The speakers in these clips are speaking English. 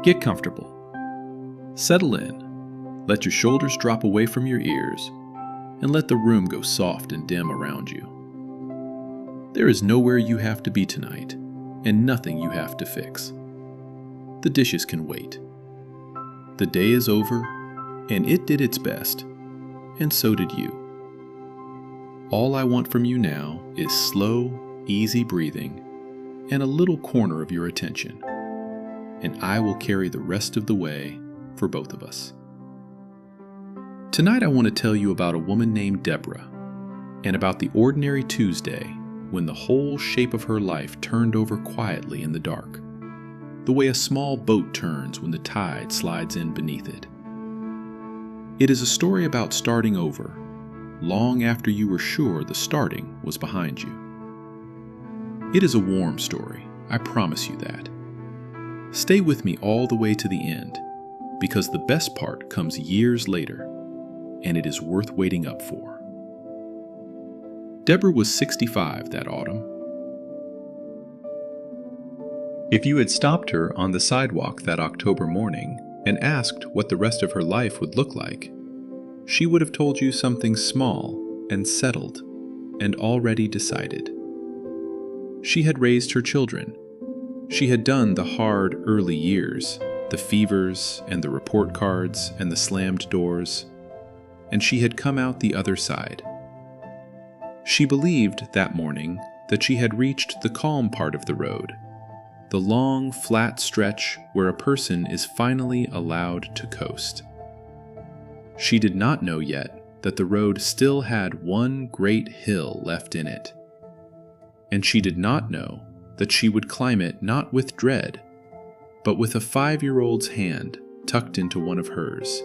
Get comfortable. Settle in. Let your shoulders drop away from your ears, and let the room go soft and dim around you. There is nowhere you have to be tonight, and nothing you have to fix. The dishes can wait. The day is over, and it did its best, and so did you. All I want from you now is slow, easy breathing, and a little corner of your attention, and I will carry the rest of the way for both of us. Tonight I want to tell you about a woman named Deborah, and about the ordinary Tuesday when the whole shape of her life turned over quietly in the dark, the way a small boat turns when the tide slides in beneath it. It is a story about starting over, long after you were sure the starting was behind you. It is a warm story, I promise you that. Stay with me all the way to the end, because the best part comes years later, and it is worth waiting up for. Deborah was 65 that autumn. If you had stopped her on the sidewalk that October morning and asked what the rest of her life would look like, she would have told you something small and settled and already decided. She had raised her children. She had done the hard early years, the fevers and the report cards and the slammed doors, and she had come out the other side. She believed that morning that she had reached the calm part of the road, the long, flat stretch where a person is finally allowed to coast. She did not know yet that the road still had one great hill left in it, and she did not know that she would climb it not with dread, but with a 5-year-old's hand tucked into one of hers,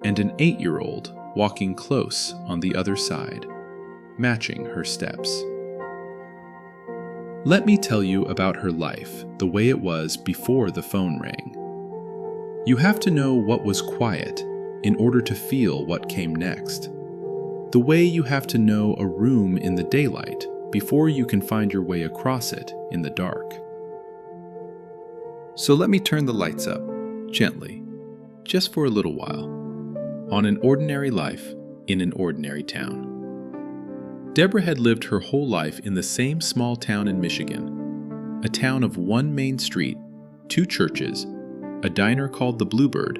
and an 8-year-old walking close on the other side, matching her steps. Let me tell you about her life the way it was before the phone rang. You have to know what was quiet in order to feel what came next. The way you have to know a room in the daylight before you can find your way across it in the dark. So let me turn the lights up, gently, just for a little while, on an ordinary life in an ordinary town. Deborah had lived her whole life in the same small town in Michigan, a town of one main street, 2 churches, a diner called the Bluebird,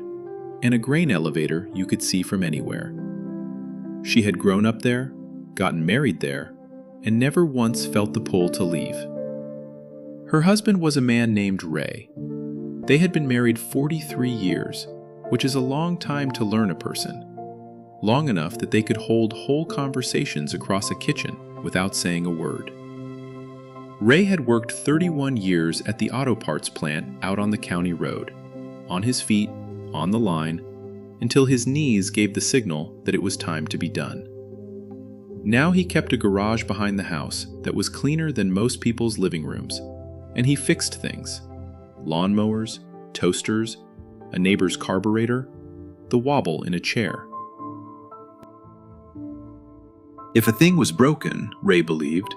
and a grain elevator you could see from anywhere. She had grown up there, gotten married there, and never once felt the pull to leave. Her husband was a man named Ray. They had been married 43 years, which is a long time to learn a person, long enough that they could hold whole conversations across a kitchen without saying a word. Ray had worked 31 years at the auto parts plant out on the county road, on his feet, on the line, until his knees gave the signal that it was time to be done. Now he kept a garage behind the house that was cleaner than most people's living rooms, and he fixed things: lawnmowers, toasters, a neighbor's carburetor, the wobble in a chair. If a thing was broken, Ray believed,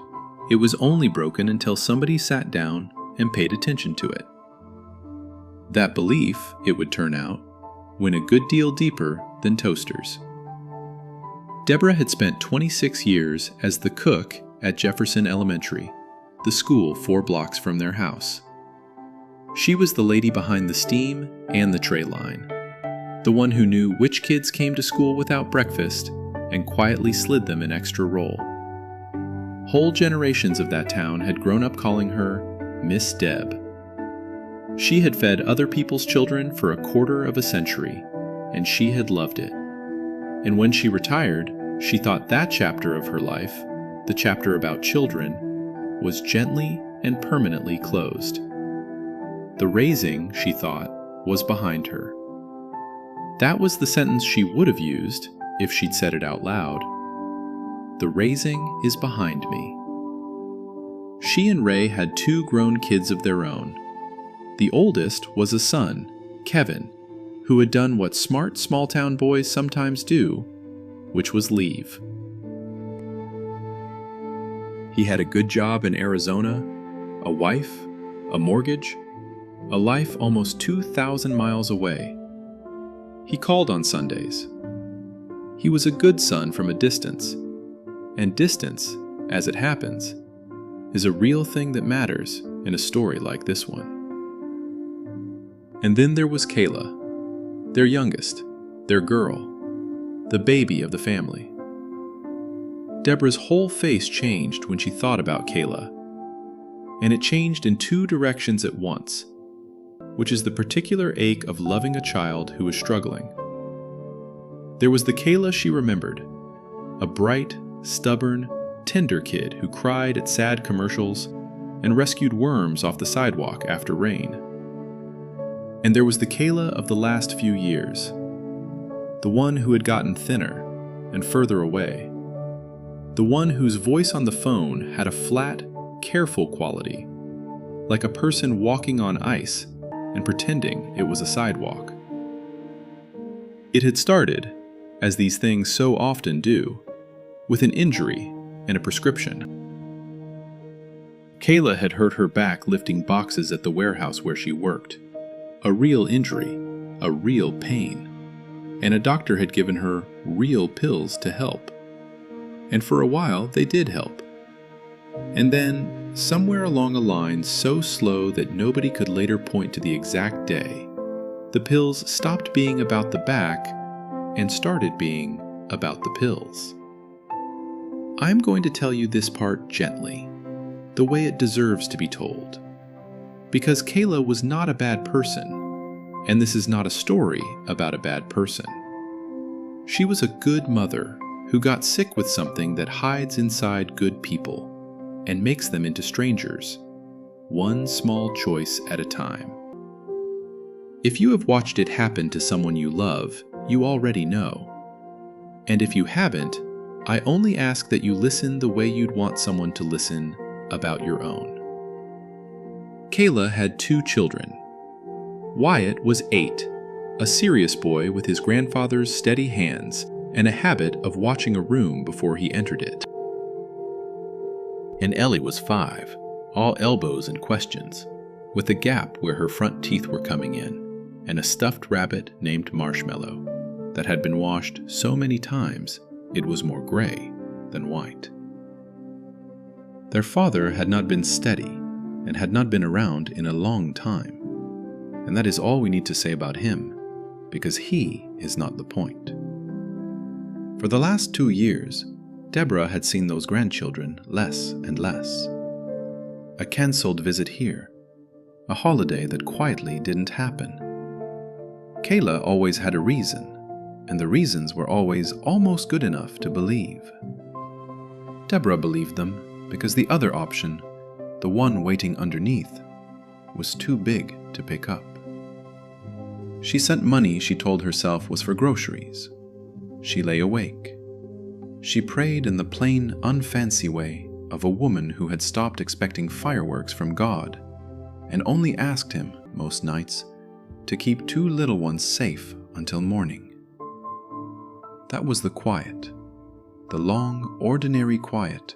it was only broken until somebody sat down and paid attention to it. That belief, it would turn out, went a good deal deeper than toasters. Deborah had spent 26 years as the cook at Jefferson Elementary, the school 4 blocks from their house. She was the lady behind the steam and the tray line, the one who knew which kids came to school without breakfast and quietly slid them an extra roll. Whole generations of that town had grown up calling her Miss Deb. She had fed other people's children for a quarter of a century, and she had loved it. And when she retired, she thought that chapter of her life, the chapter about children, was gently and permanently closed. The raising, she thought, was behind her. That was the sentence she would have used if she'd said it out loud. The raising is behind me. She and Ray had 2 grown kids of their own. The oldest was a son, Kevin, who had done what smart small-town boys sometimes do, which was leave. He had a good job in Arizona, a wife, a mortgage, a life almost 2,000 miles away. He called on Sundays. He was a good son from a distance, and distance, as it happens, is a real thing that matters in a story like this one. And then there was Kayla, their youngest, their girl, the baby of the family. Deborah's whole face changed when she thought about Kayla, and it changed in two directions at once, which is the particular ache of loving a child who is struggling. There was the Kayla she remembered, a bright, stubborn, tender kid who cried at sad commercials and rescued worms off the sidewalk after rain. And there was the Kayla of the last few years, the one who had gotten thinner and further away, the one whose voice on the phone had a flat, careful quality, like a person walking on ice and pretending it was a sidewalk. It had started, as these things so often do, with an injury and a prescription. Kayla had hurt her back lifting boxes at the warehouse where she worked. A real injury, a real pain, and a doctor had given her real pills to help. And for a while, they did help. And then, somewhere along a line so slow that nobody could later point to the exact day, the pills stopped being about the back and started being about the pills. I'm going to tell you this part gently, the way it deserves to be told. Because Kayla was not a bad person, and this is not a story about a bad person. She was a good mother who got sick with something that hides inside good people and makes them into strangers, one small choice at a time. If you have watched it happen to someone you love, you already know. And if you haven't, I only ask that you listen the way you'd want someone to listen about your own. Kayla had 2 children. Wyatt was 8, a serious boy with his grandfather's steady hands and a habit of watching a room before he entered it. And Ellie was 5, all elbows and questions, with a gap where her front teeth were coming in, and a stuffed rabbit named Marshmallow that had been washed so many times it was more gray than white. Their father had not been steady and had not been around in a long time, and that is all we need to say about him, because he is not the point. For the last 2 years, Deborah had seen those grandchildren less and less. A cancelled visit here, a holiday that quietly didn't happen. Kayla always had a reason, and the reasons were always almost good enough to believe. Deborah believed them because the other option, the one waiting underneath, was too big to pick up. She sent money she told herself was for groceries. She lay awake. She prayed in the plain, unfancy way of a woman who had stopped expecting fireworks from God and only asked Him, most nights, to keep 2 little ones safe until morning. That was the quiet, the long, ordinary quiet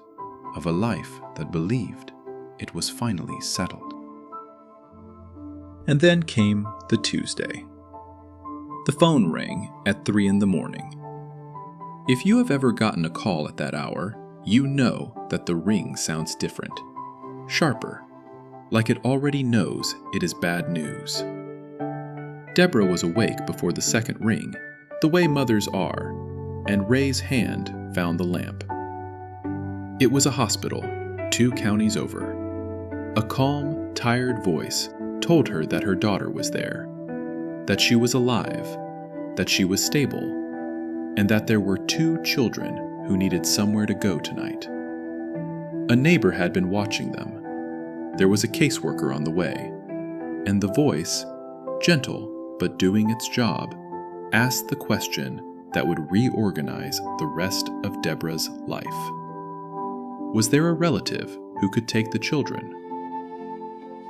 of a life that believed it was finally settled. And then came the Tuesday. The phone rang at 3 a.m. If you have ever gotten a call at that hour, you know that the ring sounds different, sharper, like it already knows it is bad news. Deborah was awake before the second ring, the way mothers are, and Ray's hand found the lamp. It was a hospital, 2 counties over. A calm, tired voice told her that her daughter was there, that she was alive, that she was stable, and that there were 2 children who needed somewhere to go tonight. A neighbor had been watching them. There was a caseworker on the way, and the voice, gentle but doing its job, asked the question that would reorganize the rest of Deborah's life. Was there a relative who could take the children?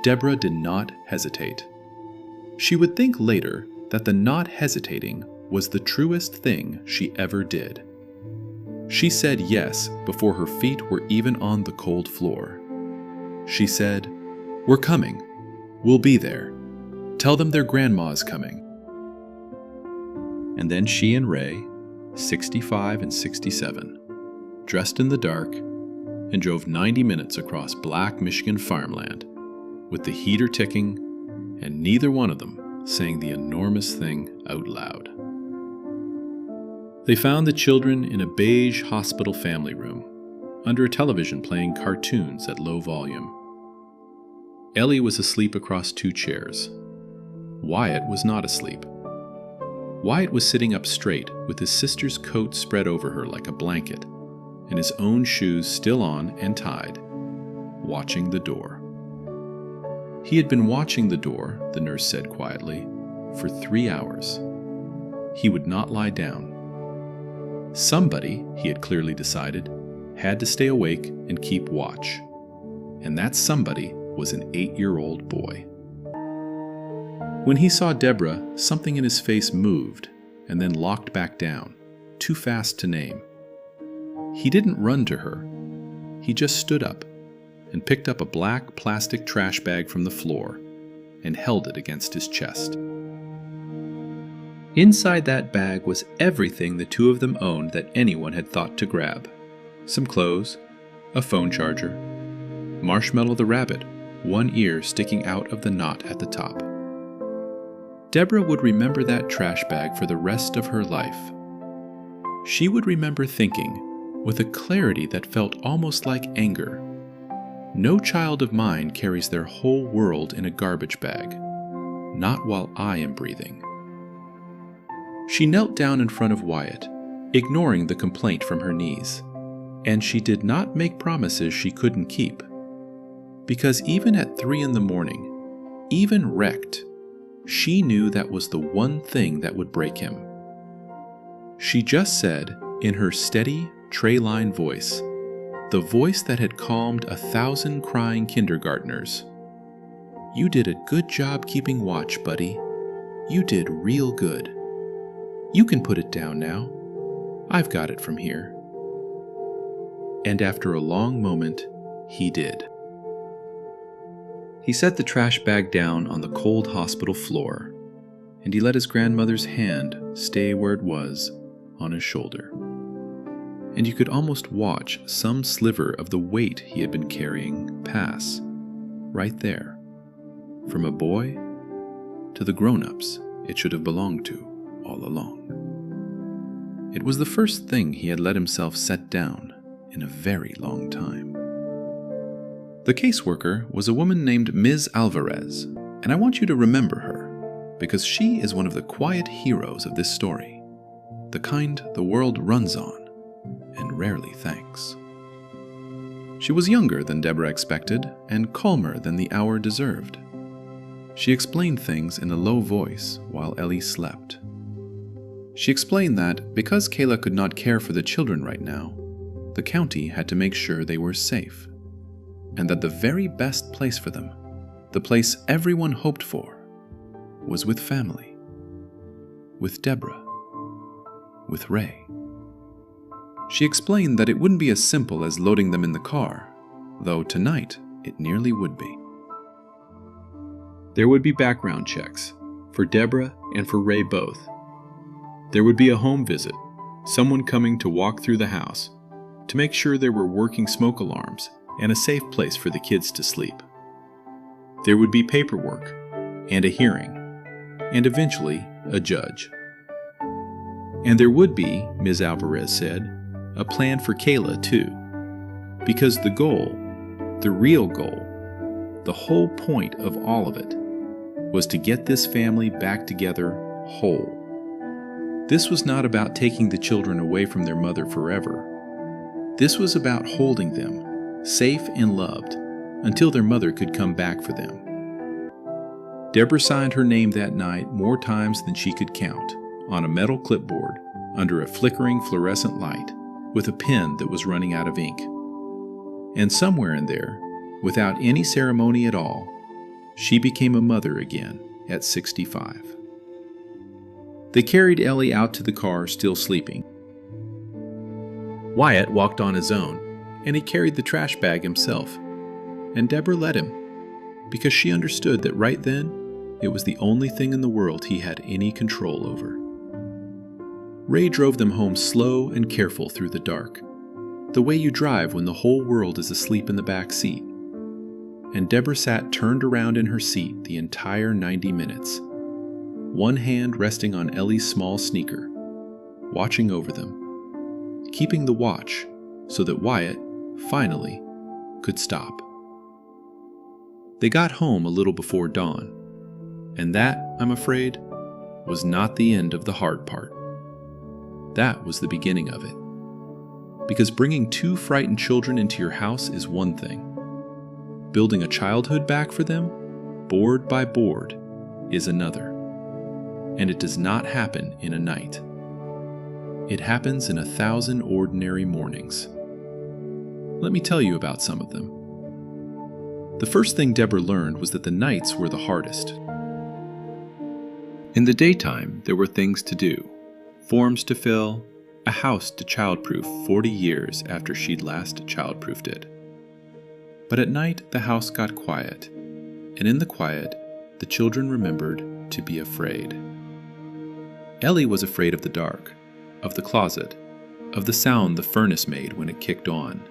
Deborah did not hesitate. She would think later that the not hesitating was the truest thing she ever did. She said yes before her feet were even on the cold floor. She said, "We're coming. We'll be there. Tell them their grandma's coming." And then she and Ray, 65 and 67, dressed in the dark, and drove 90 minutes across black Michigan farmland, with the heater ticking, and neither one of them saying the enormous thing out loud. They found the children in a beige hospital family room, under a television playing cartoons at low volume. Ellie was asleep across 2 chairs. Wyatt was not asleep. Wyatt was sitting up straight with his sister's coat spread over her like a blanket, and his own shoes still on and tied, watching the door. He had been watching the door, the nurse said quietly, for 3 hours. He would not lie down. Somebody, he had clearly decided, had to stay awake and keep watch. And that somebody was an 8-year-old boy. When he saw Deborah, something in his face moved and then locked back down, too fast to name. He didn't run to her. He just stood up and picked up a black plastic trash bag from the floor and held it against his chest. Inside that bag was everything the two of them owned that anyone had thought to grab. Some clothes, a phone charger, Marshmallow the rabbit, one ear sticking out of the knot at the top. Deborah would remember that trash bag for the rest of her life. She would remember thinking, with a clarity that felt almost like anger, "No child of mine carries their whole world in a garbage bag, not while I am breathing." She knelt down in front of Wyatt, ignoring the complaint from her knees, and she did not make promises she couldn't keep. Because even at 3 a.m, even wrecked, she knew that was the one thing that would break him. She just said, in her steady, tray-line voice, the voice that had calmed 1,000 crying kindergartners, "You did a good job keeping watch, buddy. You did real good. You can put it down now. I've got it from here." And after a long moment, he did. He set the trash bag down on the cold hospital floor, and he let his grandmother's hand stay where it was, on his shoulder. And you could almost watch some sliver of the weight he had been carrying pass, right there, from a boy to the grown-ups it should have belonged to all along. It was the first thing he had let himself set down in a very long time. The caseworker was a woman named Ms. Alvarez, and I want you to remember her, because she is one of the quiet heroes of this story, the kind the world runs on and rarely thanks. She was younger than Deborah expected and calmer than the hour deserved. She explained things in a low voice while Ellie slept. She explained that because Kayla could not care for the children right now, the county had to make sure they were safe, and that the very best place for them, the place everyone hoped for, was with family, with Deborah, with Ray. She explained that it wouldn't be as simple as loading them in the car, though tonight it nearly would be. There would be background checks, for Deborah and for Ray both. There would be a home visit, someone coming to walk through the house, to make sure there were working smoke alarms and a safe place for the kids to sleep. There would be paperwork, and a hearing, and eventually a judge. And there would be, Ms. Alvarez said, a plan for Kayla too, because the goal, the real goal, the whole point of all of it, was to get this family back together whole. This was not about taking the children away from their mother forever. This was about holding them, safe and loved, until their mother could come back for them. Deborah signed her name that night more times than she could count, on a metal clipboard, under a flickering fluorescent light, with a pen that was running out of ink. And somewhere in there, without any ceremony at all, she became a mother again at 65. They carried Ellie out to the car, still sleeping. Wyatt walked on his own, and he carried the trash bag himself, and Deborah let him, because she understood that right then, it was the only thing in the world he had any control over. Ray drove them home slow and careful through the dark, the way you drive when the whole world is asleep in the back seat. And Deborah sat turned around in her seat the entire 90 minutes, one hand resting on Ellie's small sneaker, watching over them, keeping the watch so that Wyatt, finally, could stop. They got home a little before dawn, and that, I'm afraid, was not the end of the hard part. That was the beginning of it. Because bringing 2 frightened children into your house is one thing. Building a childhood back for them, board by board, is another. And it does not happen in a night. It happens in 1,000 ordinary mornings. Let me tell you about some of them. The first thing Deborah learned was that the nights were the hardest. In the daytime, there were things to do, forms to fill, a house to childproof 40 years after she'd last childproofed it. But at night, the house got quiet, and in the quiet, the children remembered to be afraid. Ellie was afraid of the dark, of the closet, of the sound the furnace made when it kicked on.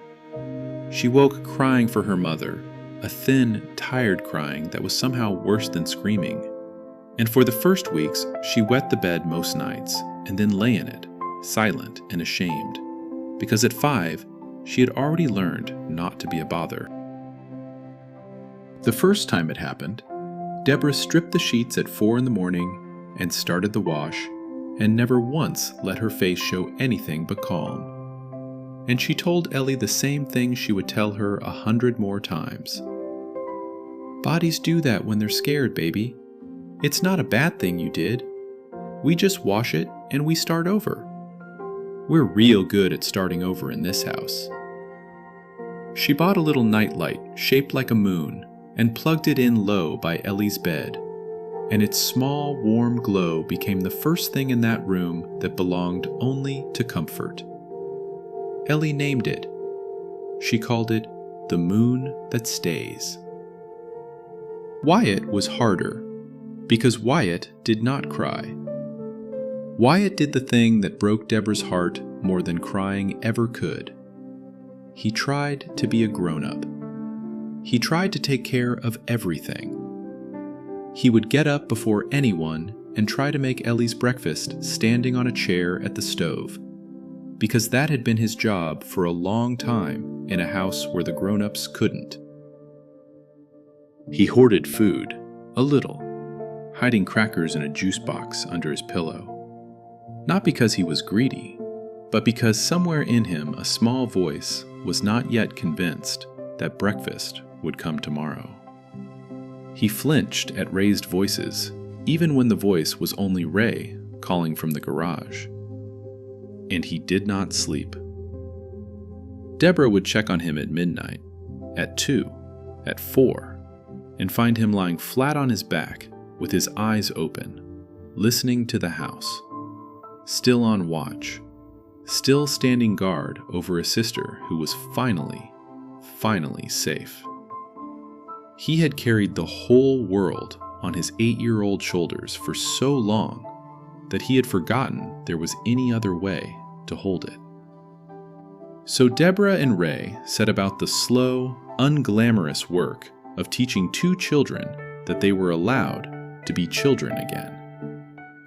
She woke crying for her mother, a thin, tired crying that was somehow worse than screaming. And for the first weeks, she wet the bed most nights, and then lay in it, silent and ashamed, because at 5, she had already learned not to be a bother. The first time it happened, Deborah stripped the sheets at 4 in the morning and started the wash, and never once let her face show anything but calm. And she told Ellie the same thing she would tell her 100 more times. Bodies do that when they're scared, baby. It's not a bad thing you did. We just wash it and we start over. We're real good at starting over in this house. She bought a little nightlight shaped like a moon and plugged it in low by Ellie's bed, and its small, warm glow became the first thing in that room that belonged only to comfort. Ellie named it. She called it the moon that stays. Wyatt was harder, because Wyatt did not cry. Wyatt did the thing that broke Deborah's heart more than crying ever could. He tried to be a grown-up. He tried to take care of everything. He would get up before anyone and try to make Ellie's breakfast standing on a chair at the stove, because that had been his job for a long time in a house where the grown-ups couldn't. He hoarded food, a little, hiding crackers in a juice box under his pillow. Not because he was greedy, but because somewhere in him a small voice was not yet convinced that breakfast would come tomorrow. He flinched at raised voices, even when the voice was only Ray calling from the garage. And he did not sleep. Deborah would check on him at midnight, at 2, at 4, and find him lying flat on his back with his eyes open, listening to the house, still on watch, still standing guard over a sister who was finally safe. He had carried the whole world on his 8-year-old shoulders for so long that he had forgotten there was any other way to hold it. So Deborah and Ray set about the slow, unglamorous work of teaching 2 children that they were allowed to be children again.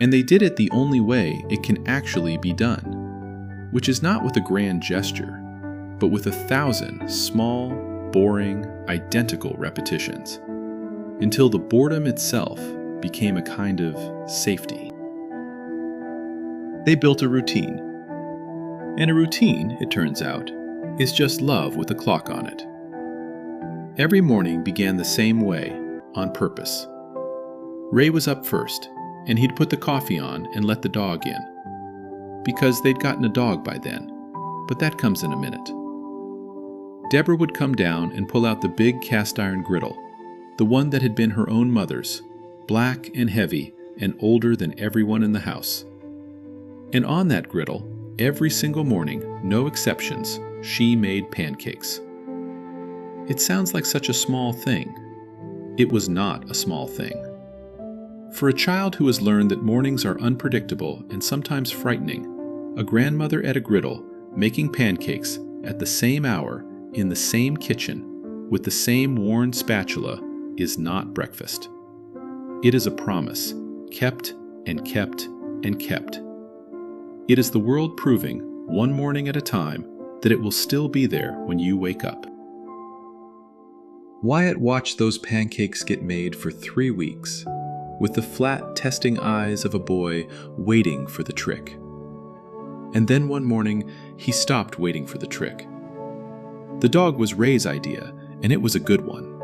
And they did it the only way it can actually be done, which is not with a grand gesture, but with 1,000 small, boring, identical repetitions, until the boredom itself became a kind of safety. They built a routine. And a routine, it turns out, is just love with a clock on it. Every morning began the same way, on purpose. Ray was up first, and he'd put the coffee on and let the dog in, because they'd gotten a dog by then, but that comes in a minute. Deborah would come down and pull out the big cast-iron griddle, the one that had been her own mother's, black and heavy and older than everyone in the house. And on that griddle, every single morning, no exceptions, she made pancakes. It sounds like such a small thing. It was not a small thing. For a child who has learned that mornings are unpredictable and sometimes frightening, a grandmother at a griddle making pancakes at the same hour in the same kitchen with the same worn spatula is not breakfast. It is a promise, kept and kept and kept. It is the world proving, one morning at a time, that it will still be there when you wake up. Wyatt watched those pancakes get made for 3 weeks, with the flat, testing eyes of a boy waiting for the trick. And then one morning, he stopped waiting for the trick. The dog was Ray's idea, and it was a good one.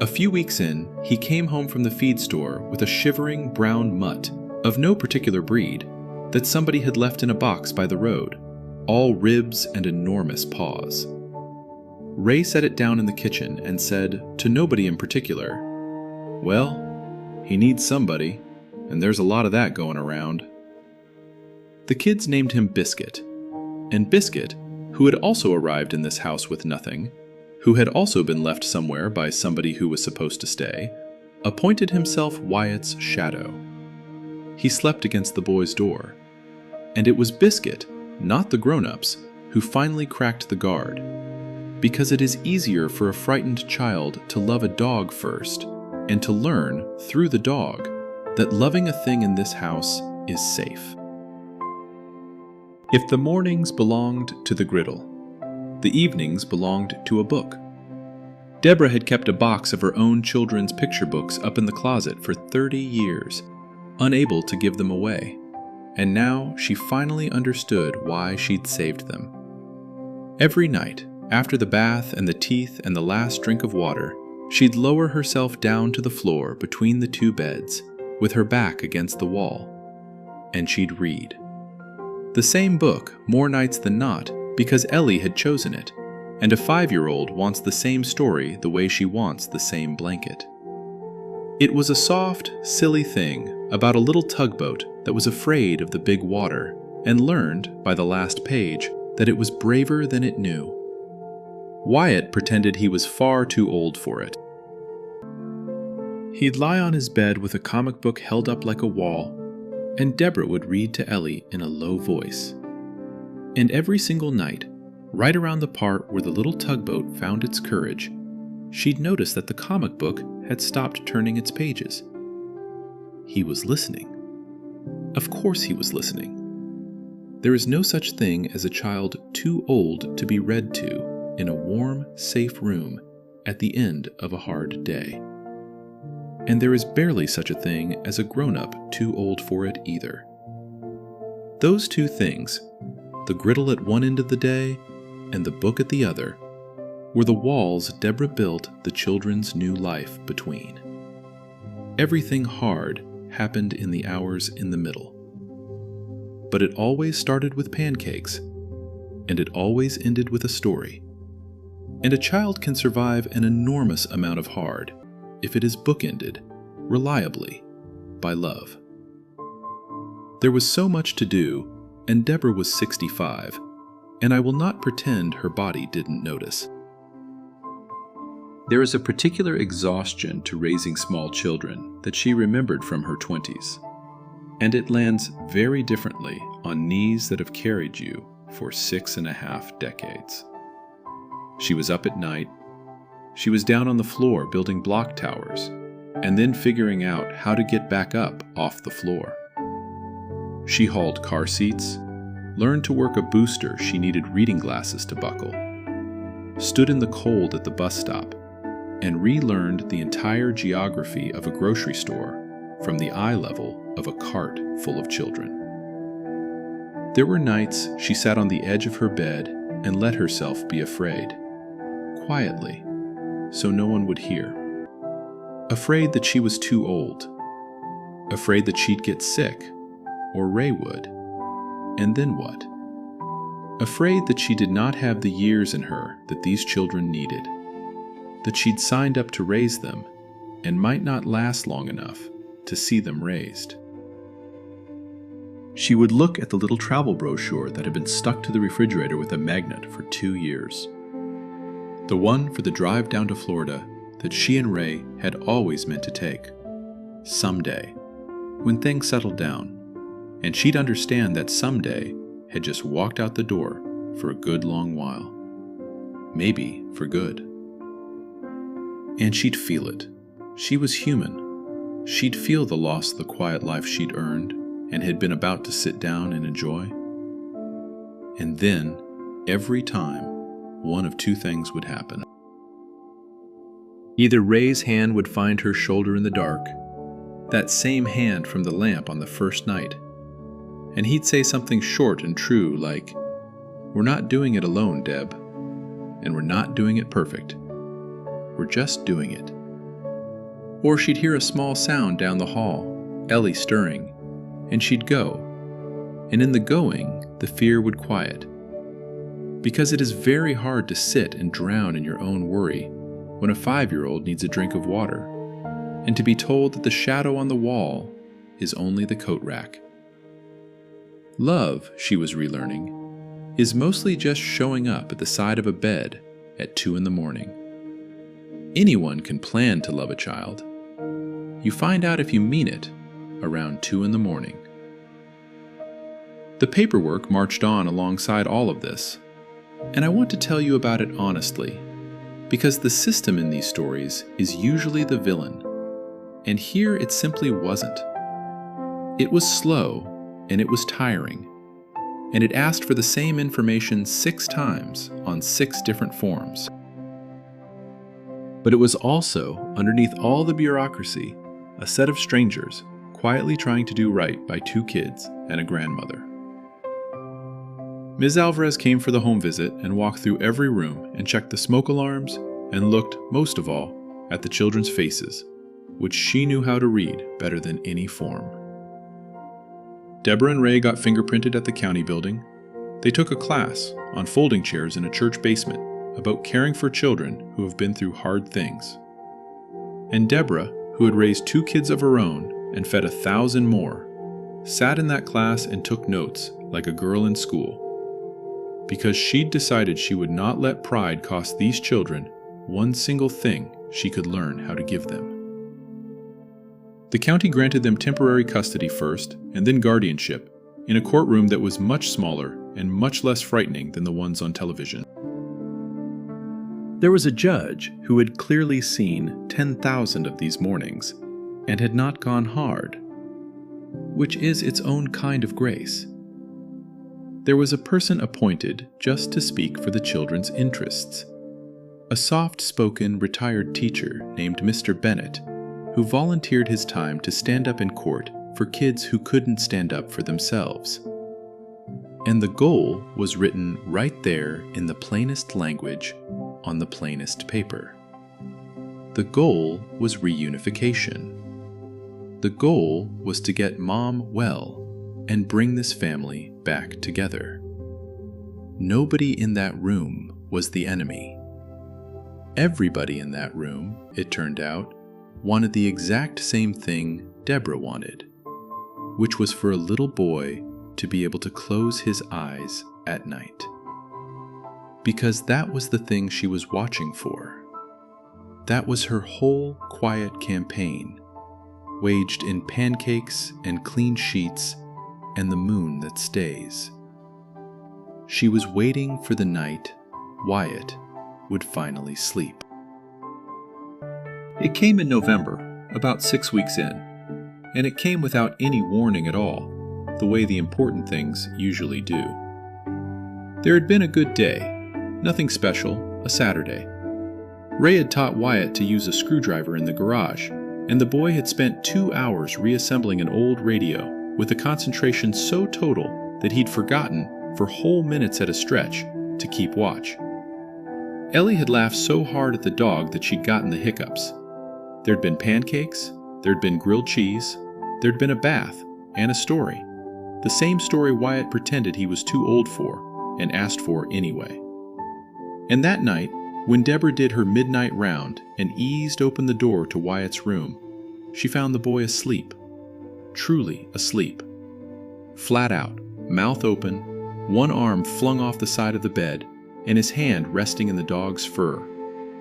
A few weeks in, he came home from the feed store with a shivering brown mutt of no particular breed that somebody had left in a box by the road, all ribs and enormous paws. Ray set it down in the kitchen and said, to nobody in particular, "Well, he needs somebody, and there's a lot of that going around." The kids named him Biscuit, and Biscuit, who had also arrived in this house with nothing, who had also been left somewhere by somebody who was supposed to stay, appointed himself Wyatt's shadow. He slept against the boy's door, and it was Biscuit, not the grown-ups, who finally cracked the guard, because it is easier for a frightened child to love a dog first, and to learn, through the dog, that loving a thing in this house is safe. If the mornings belonged to the griddle, the evenings belonged to a book. Deborah had kept a box of her own children's picture books up in the closet for 30 years, unable to give them away, and now she finally understood why she'd saved them. Every night, after the bath and the teeth and the last drink of water, she'd lower herself down to the floor between the two beds, with her back against the wall, and she'd read. The same book, more nights than not, because Ellie had chosen it, and a 5-year-old wants the same story the way she wants the same blanket. It was a soft, silly thing about a little tugboat that was afraid of the big water and learned, by the last page, that it was braver than it knew. Wyatt pretended he was far too old for it. He'd lie on his bed with a comic book held up like a wall, and Deborah would read to Ellie in a low voice. And every single night, right around the part where the little tugboat found its courage, she'd notice that the comic book had stopped turning its pages. He was listening. Of course he was listening. There is no such thing as a child too old to be read to in a warm, safe room at the end of a hard day. And there is barely such a thing as a grown-up too old for it either. Those two things, the griddle at one end of the day and the book at the other, were the walls Deborah built the children's new life between. Everything hard happened in the hours in the middle. But it always started with pancakes, and it always ended with a story. And a child can survive an enormous amount of hard if it is bookended, reliably, by love. There was so much to do, and Deborah was 65, and I will not pretend her body didn't notice. There is a particular exhaustion to raising small children that she remembered from her 20s, and it lands very differently on knees that have carried you for 6.5 decades. She was up at night. She was down on the floor building block towers, and then figuring out how to get back up off the floor. She hauled car seats, learned to work a booster she needed reading glasses to buckle, stood in the cold at the bus stop, and relearned the entire geography of a grocery store from the eye level of a cart full of children. There were nights she sat on the edge of her bed and let herself be afraid, quietly, so no one would hear. Afraid that she was too old. Afraid that she'd get sick, or Ray would. And then what? Afraid that she did not have the years in her that these children needed. That she'd signed up to raise them, and might not last long enough to see them raised. She would look at the little travel brochure that had been stuck to the refrigerator with a magnet for 2 years. The one for the drive down to Florida that she and Ray had always meant to take. Someday. when things settled down, and she'd understand that someday had just walked out the door for a good long while. Maybe for good. And she'd feel it. She was human. She'd feel the loss of the quiet life she'd earned and had been about to sit down and enjoy. And then, every time, one of two things would happen. Either Ray's hand would find her shoulder in the dark, that same hand from the lamp on the first night, and he'd say something short and true like, "We're not doing it alone, Deb, and we're not doing it perfect. We're just doing it." Or she'd hear a small sound down the hall, Ellie stirring, and she'd go, and in the going, the fear would quiet. Because it is very hard to sit and drown in your own worry when a 5-year-old needs a drink of water, and to be told that the shadow on the wall is only the coat rack. Love, she was relearning, is mostly just showing up at the side of a bed at 2 a.m. Anyone can plan to love a child. You find out if you mean it around 2 a.m. The paperwork marched on alongside all of this, and I want to tell you about it honestly, because the system in these stories is usually the villain, and here it simply wasn't. It was slow, and it was tiring, and it asked for the same information 6 times on 6 different forms. But it was also, underneath all the bureaucracy, a set of strangers quietly trying to do right by 2 kids and a grandmother. Ms. Alvarez came for the home visit and walked through every room and checked the smoke alarms and looked, most of all, at the children's faces, which she knew how to read better than any form. Deborah and Ray got fingerprinted at the county building. They took a class on folding chairs in a church basement about caring for children who have been through hard things. And Deborah, who had raised 2 kids of her own and fed 1,000 more, sat in that class and took notes like a girl in school, because she'd decided she would not let pride cost these children one single thing she could learn how to give them. The county granted them temporary custody first, and then guardianship, in a courtroom that was much smaller and much less frightening than the ones on television. There was a judge who had clearly seen 10,000 of these mornings and had not gone hard, which is its own kind of grace. There was a person appointed just to speak for the children's interests, a soft-spoken retired teacher named Mr. Bennett, who volunteered his time to stand up in court for kids who couldn't stand up for themselves. And the goal was written right there in the plainest language on the plainest paper. The goal was reunification. The goal was to get Mom well and bring this family back together. Nobody in that room was the enemy. Everybody in that room, it turned out, wanted the exact same thing Deborah wanted, which was for a little boy to be able to close his eyes at night. Because that was the thing she was watching for. That was her whole quiet campaign, waged in pancakes and clean sheets and the moon that stays. She was waiting for the night Wyatt would finally sleep. It came in November, about 6 weeks in, and it came without any warning at all, the way the important things usually do. There had been a good day, nothing special, a Saturday. Ray had taught Wyatt to use a screwdriver in the garage, and the boy had spent 2 hours reassembling an old radio with a concentration so total that he'd forgotten, for whole minutes at a stretch, to keep watch. Ellie had laughed so hard at the dog that she'd gotten the hiccups. There'd been pancakes, there'd been grilled cheese, there'd been a bath, and a story. The same story Wyatt pretended he was too old for, and asked for anyway. And that night, when Deborah did her midnight round and eased open the door to Wyatt's room, she found the boy asleep. Truly asleep. Flat out, mouth open, one arm flung off the side of the bed, and his hand resting in the dog's fur,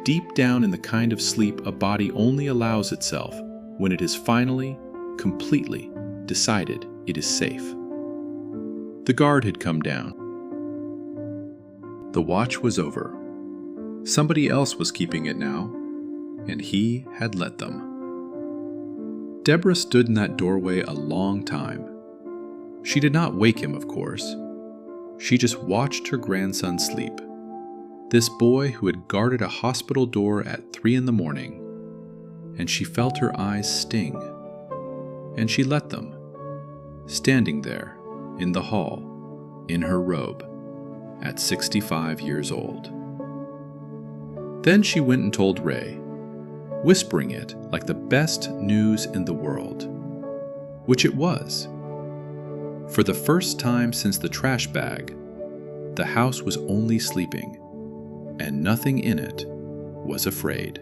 deep down in the kind of sleep a body only allows itself when it is finally, completely decided it is safe. The guard had come down. The watch was over. Somebody else was keeping it now, and he had let them. Deborah stood in that doorway a long time. She did not wake him, of course. She just watched her grandson sleep. This boy who had guarded a hospital door at 3 a.m, and she felt her eyes sting. And she let them, standing there in the hall, in her robe, at 65 years old. Then she went and told Ray, whispering it like the best news in the world, which it was. For the first time since the trash bag, the house was only sleeping, and nothing in it was afraid.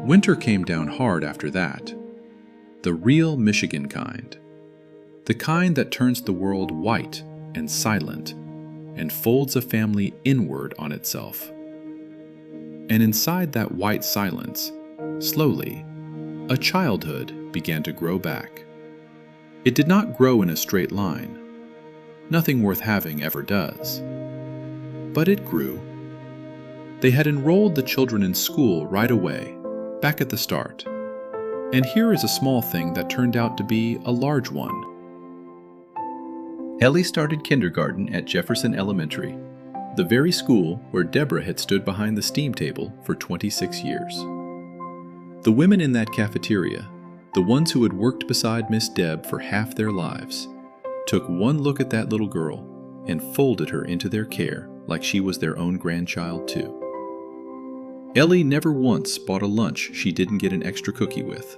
Winter came down hard after that, the real Michigan kind, the kind that turns the world white and silent and folds a family inward on itself. And inside that white silence, slowly, a childhood began to grow back. It did not grow in a straight line. Nothing worth having ever does. But it grew. They had enrolled the children in school right away, back at the start. And here is a small thing that turned out to be a large one. Ellie started kindergarten at Jefferson Elementary, the very school where Deborah had stood behind the steam table for 26 years. The women in that cafeteria, the ones who had worked beside Miss Deb for half their lives, took one look at that little girl and folded her into their care like she was their own grandchild too. Ellie never once bought a lunch she didn't get an extra cookie with.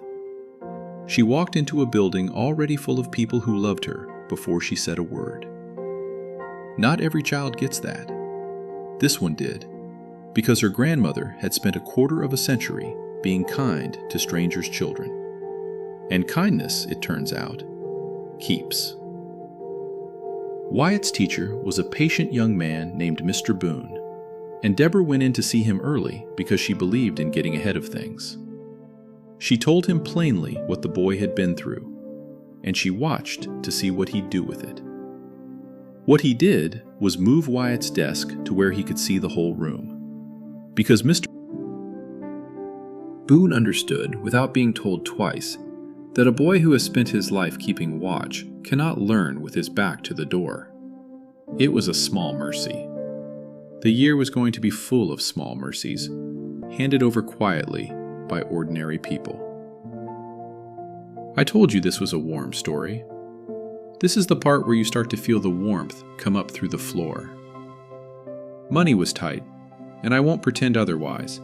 She walked into a building already full of people who loved her before she said a word. Not every child gets that. This one did, because her grandmother had spent a quarter of a century being kind to strangers' children. And kindness, it turns out, keeps. Wyatt's teacher was a patient young man named Mr. Boone, and Deborah went in to see him early because she believed in getting ahead of things. She told him plainly what the boy had been through, and she watched to see what he'd do with it. What he did was move Wyatt's desk to where he could see the whole room, because Mr. Boone understood, without being told twice, that a boy who has spent his life keeping watch cannot learn with his back to the door. It was a small mercy. The year was going to be full of small mercies, handed over quietly by ordinary people. I told you this was a warm story. This is the part where you start to feel the warmth come up through the floor. Money was tight, and I won't pretend otherwise,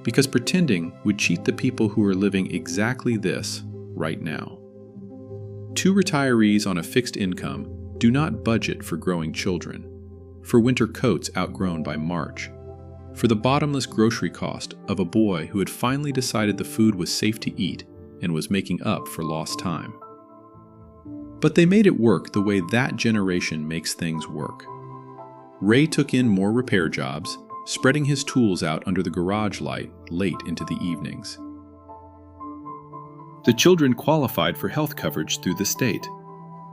because pretending would cheat the people who are living exactly this right now. 2 retirees on a fixed income do not budget for growing children, for winter coats outgrown by March, for the bottomless grocery cost of a boy who had finally decided the food was safe to eat and was making up for lost time. But they made it work the way that generation makes things work. Ray took in more repair jobs, spreading his tools out under the garage light late into the evenings. The children qualified for health coverage through the state,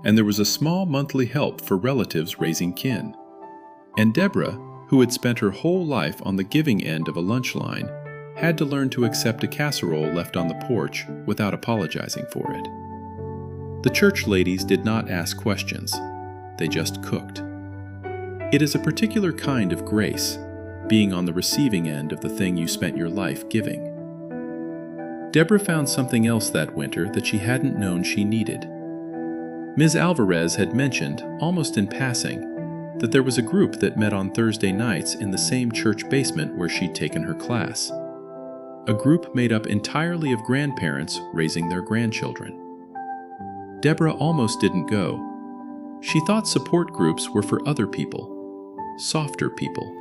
and there was a small monthly help for relatives raising kin. And Deborah, who had spent her whole life on the giving end of a lunch line, had to learn to accept a casserole left on the porch without apologizing for it. The church ladies did not ask questions. They just cooked. It is a particular kind of grace, being on the receiving end of the thing you spent your life giving. Deborah found something else that winter that she hadn't known she needed. Ms. Alvarez had mentioned, almost in passing, that there was a group that met on Thursday nights in the same church basement where she'd taken her class. A group made up entirely of grandparents raising their grandchildren. Deborah almost didn't go. She thought support groups were for other people, softer people.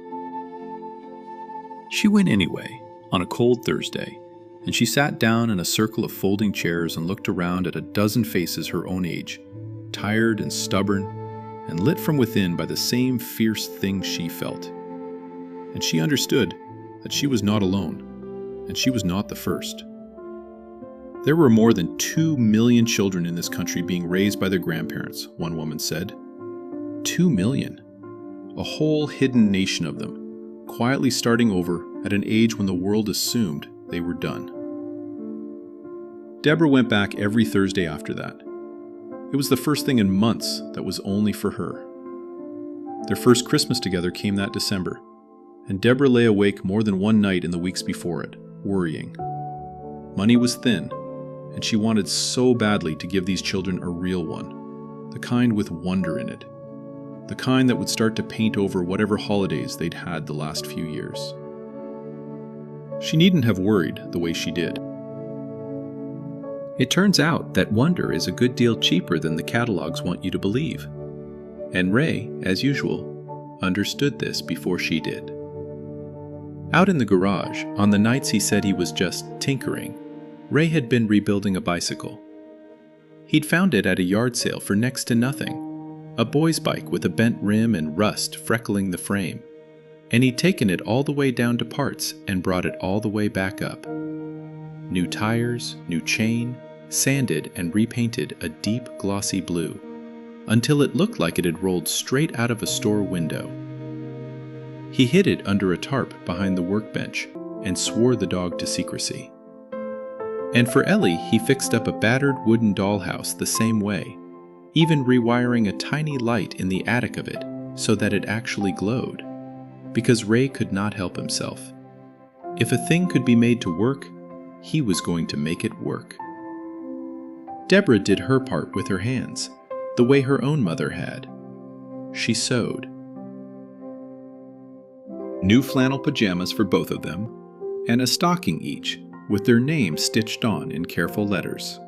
She went anyway, on a cold Thursday, and she sat down in a circle of folding chairs and looked around at a dozen faces her own age, tired and stubborn, and lit from within by the same fierce things she felt. And she understood that she was not alone, and she was not the first. There were more than 2 million children in this country being raised by their grandparents, one woman said. 2 million. A whole hidden nation of them, quietly starting over at an age when the world assumed they were done. Deborah went back every Thursday after that. It was the first thing in months that was only for her. Their first Christmas together came that December, and Deborah lay awake more than one night in the weeks before it, worrying. Money was thin, and she wanted so badly to give these children a real one, the kind with wonder in it, the kind that would start to paint over whatever holidays they'd had the last few years. She needn't have worried the way she did. It turns out that wonder is a good deal cheaper than the catalogs want you to believe. And Ray, as usual, understood this before she did. Out in the garage, on the nights he said he was just tinkering, Ray had been rebuilding a bicycle. He'd found it at a yard sale for next to nothing, a boy's bike with a bent rim and rust freckling the frame, and he'd taken it all the way down to parts and brought it all the way back up. New tires, new chain, sanded and repainted a deep glossy blue, until it looked like it had rolled straight out of a store window. He hid it under a tarp behind the workbench and swore the dog to secrecy. And for Ellie, he fixed up a battered wooden dollhouse the same way, even rewiring a tiny light in the attic of it so that it actually glowed, because Ray could not help himself. If a thing could be made to work, he was going to make it work. Deborah did her part with her hands, the way her own mother had. She sewed. New flannel pajamas for both of them, and a stocking each, with their names stitched on in careful letters.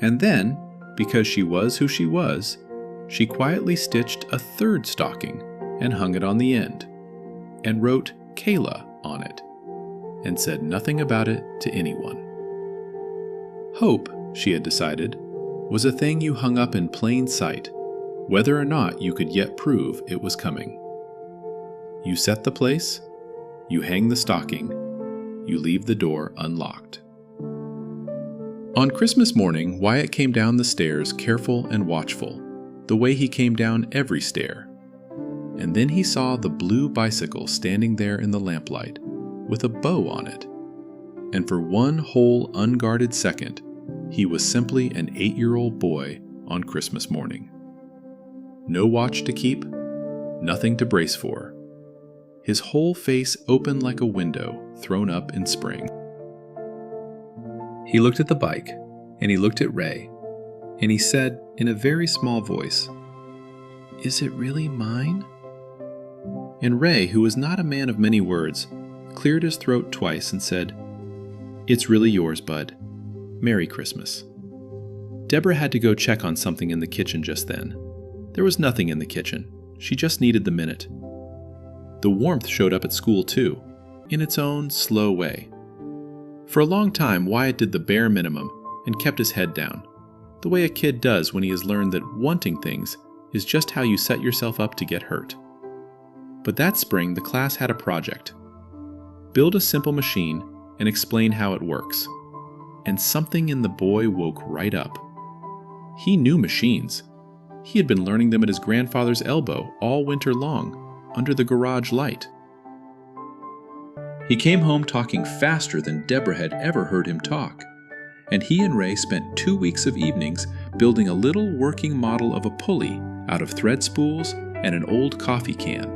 And then, because she was who she was, she quietly stitched a third stocking and hung it on the end, and wrote Kayla on it, and said nothing about it to anyone. Hope, she had decided, was a thing you hung up in plain sight, whether or not you could yet prove it was coming. You set the place, you hang the stocking, you leave the door unlocked. On Christmas morning, Wyatt came down the stairs careful and watchful, the way he came down every stair. And then he saw the blue bicycle standing there in the lamplight, with a bow on it. And for one whole unguarded second, he was simply an 8-year-old boy on Christmas morning. No watch to keep, nothing to brace for. His whole face open like a window thrown up in spring. He looked at the bike, and he looked at Ray, and he said in a very small voice, "Is it really mine?" And Ray, who was not a man of many words, cleared his throat twice and said, "It's really yours, bud. Merry Christmas." Deborah had to go check on something in the kitchen just then. There was nothing in the kitchen. She just needed the minute. The warmth showed up at school too, in its own slow way. For a long time, Wyatt did the bare minimum and kept his head down, the way a kid does when he has learned that wanting things is just how you set yourself up to get hurt. But that spring, the class had a project. Build a simple machine and explain how it works. And something in the boy woke right up. He knew machines. He had been learning them at his grandfather's elbow all winter long, under the garage light. He came home talking faster than Deborah had ever heard him talk, and he and Ray spent 2 weeks of evenings building a little working model of a pulley out of thread spools and an old coffee can.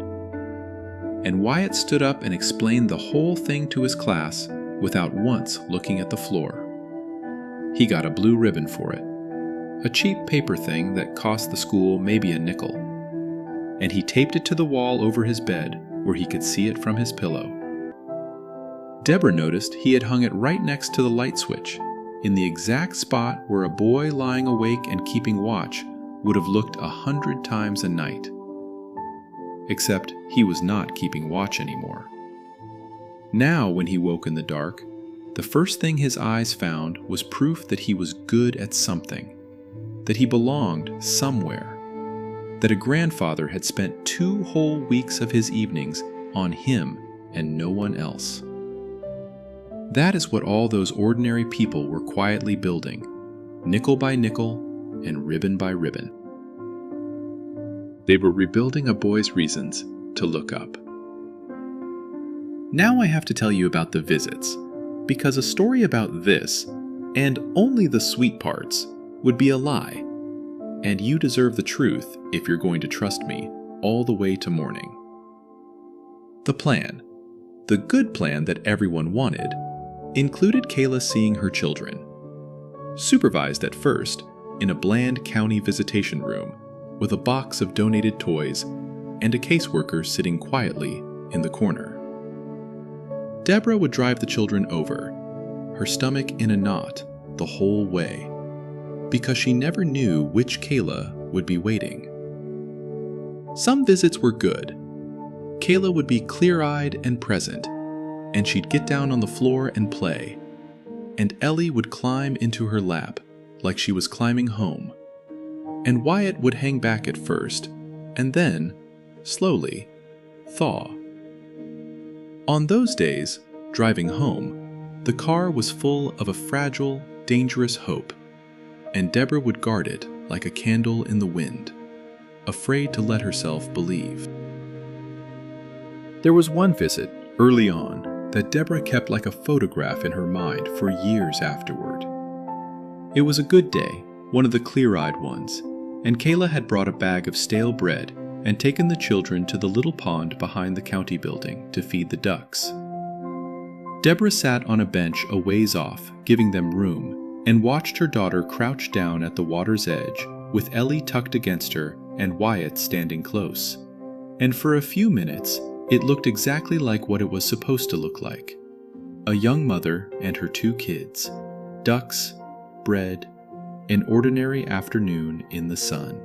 And Wyatt stood up and explained the whole thing to his class without once looking at the floor. He got a blue ribbon for it, a cheap paper thing that cost the school maybe a nickel, and he taped it to the wall over his bed where he could see it from his pillow. Deborah noticed he had hung it right next to the light switch, in the exact spot where a boy lying awake and keeping watch would have looked 100 times a night. Except he was not keeping watch anymore. Now, when he woke in the dark, the first thing his eyes found was proof that he was good at something, that he belonged somewhere, that a grandfather had spent 2 whole weeks of his evenings on him and no one else. That is what all those ordinary people were quietly building, nickel by nickel and ribbon by ribbon. They were rebuilding a boy's reasons to look up. Now I have to tell you about the visits, because a story about this, and only the sweet parts, would be a lie, and you deserve the truth if you're going to trust me all the way to morning. The plan, the good plan that everyone wanted, included Kayla seeing her children, supervised at first in a bland county visitation room with a box of donated toys and a caseworker sitting quietly in the corner. Deborah would drive the children over, her stomach in a knot the whole way, because she never knew which Kayla would be waiting. Some visits were good. Kayla would be clear-eyed and present, and she'd get down on the floor and play, and Ellie would climb into her lap like she was climbing home, and Wyatt would hang back at first, and then, slowly, thaw. On those days, driving home, the car was full of a fragile, dangerous hope, and Deborah would guard it like a candle in the wind, afraid to let herself believe. There was one visit, early on, that Deborah kept like a photograph in her mind for years afterward. It was a good day, one of the clear-eyed ones, and Kayla had brought a bag of stale bread and taken the children to the little pond behind the county building to feed the ducks. Deborah sat on a bench a ways off, giving them room, and watched her daughter crouch down at the water's edge, with Ellie tucked against her and Wyatt standing close. And for a few minutes, it looked exactly like what it was supposed to look like. A young mother and her two kids, ducks, bread, an ordinary afternoon in the sun.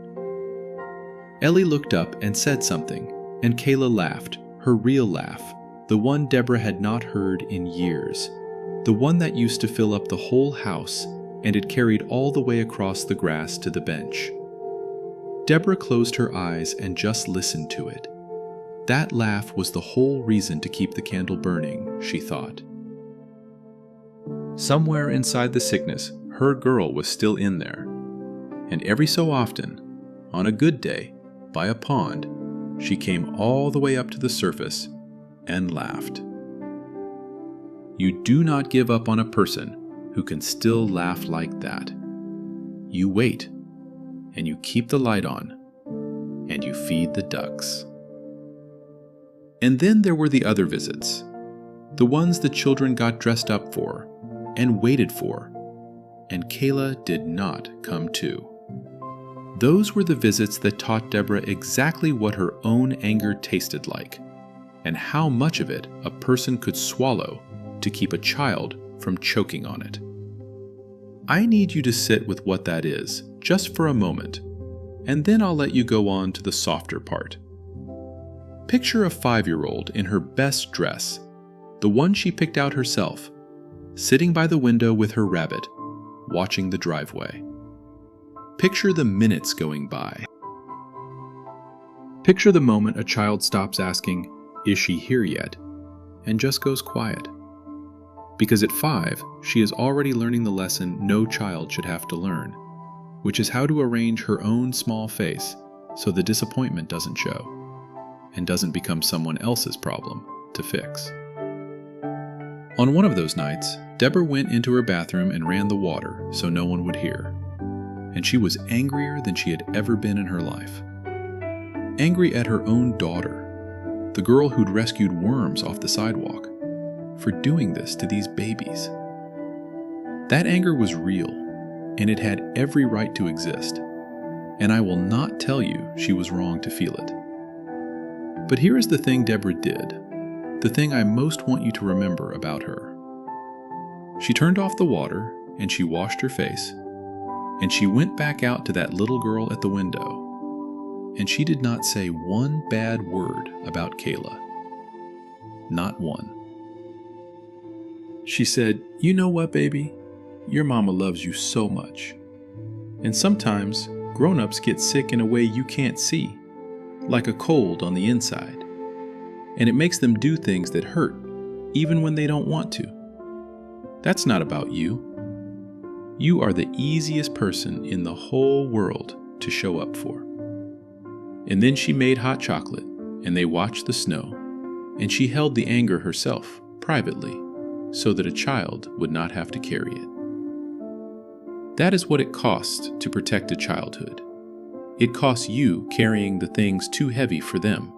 Ellie looked up and said something, and Kayla laughed, her real laugh, the one Deborah had not heard in years, the one that used to fill up the whole house, and it carried all the way across the grass to the bench. Deborah closed her eyes and just listened to it. That laugh was the whole reason to keep the candle burning, she thought. Somewhere inside the sickness, her girl was still in there. And every so often, on a good day, by a pond, she came all the way up to the surface and laughed. You do not give up on a person who can still laugh like that. You wait, and you keep the light on, and you feed the ducks. And then there were the other visits, the ones the children got dressed up for and waited for, and Kayla did not come to. Those were the visits that taught Deborah exactly what her own anger tasted like, and how much of it a person could swallow to keep a child from choking on it. I need you to sit with what that is, just for a moment, and then I'll let you go on to the softer part. Picture a 5-year-old in her best dress, the one she picked out herself, sitting by the window with her rabbit, watching the driveway. Picture the minutes going by. Picture the moment a child stops asking, "Is she here yet?" and just goes quiet. Because at 5, she is already learning the lesson no child should have to learn, which is how to arrange her own small face so the disappointment doesn't show and doesn't become someone else's problem to fix. On one of those nights, Deborah went into her bathroom and ran the water so no one would hear. And she was angrier than she had ever been in her life. Angry at her own daughter, the girl who'd rescued worms off the sidewalk, for doing this to these babies. That anger was real, and it had every right to exist. And I will not tell you she was wrong to feel it. But here is the thing Deborah did, the thing I most want you to remember about her. She turned off the water, and she washed her face, and she went back out to that little girl at the window, and she did not say one bad word about Kayla. Not one. She said, "You know what, baby? Your mama loves you so much. And sometimes grown-ups get sick in a way you can't see, like a cold on the inside. And it makes them do things that hurt, even when they don't want to. That's not about you. You are the easiest person in the whole world to show up for." And then she made hot chocolate, and they watched the snow, and she held the anger herself, privately, so that a child would not have to carry it. That is what it costs to protect a childhood. It costs you carrying the things too heavy for them,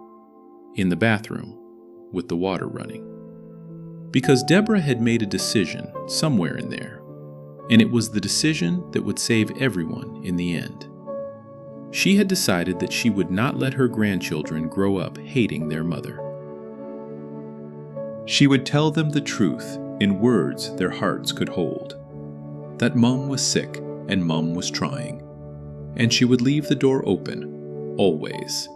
in the bathroom, with the water running. Because Deborah had made a decision somewhere in there, and it was the decision that would save everyone in the end. She had decided that she would not let her grandchildren grow up hating their mother. She would tell them the truth in words their hearts could hold. That Mom was sick and Mom was trying. And she would leave the door open, always,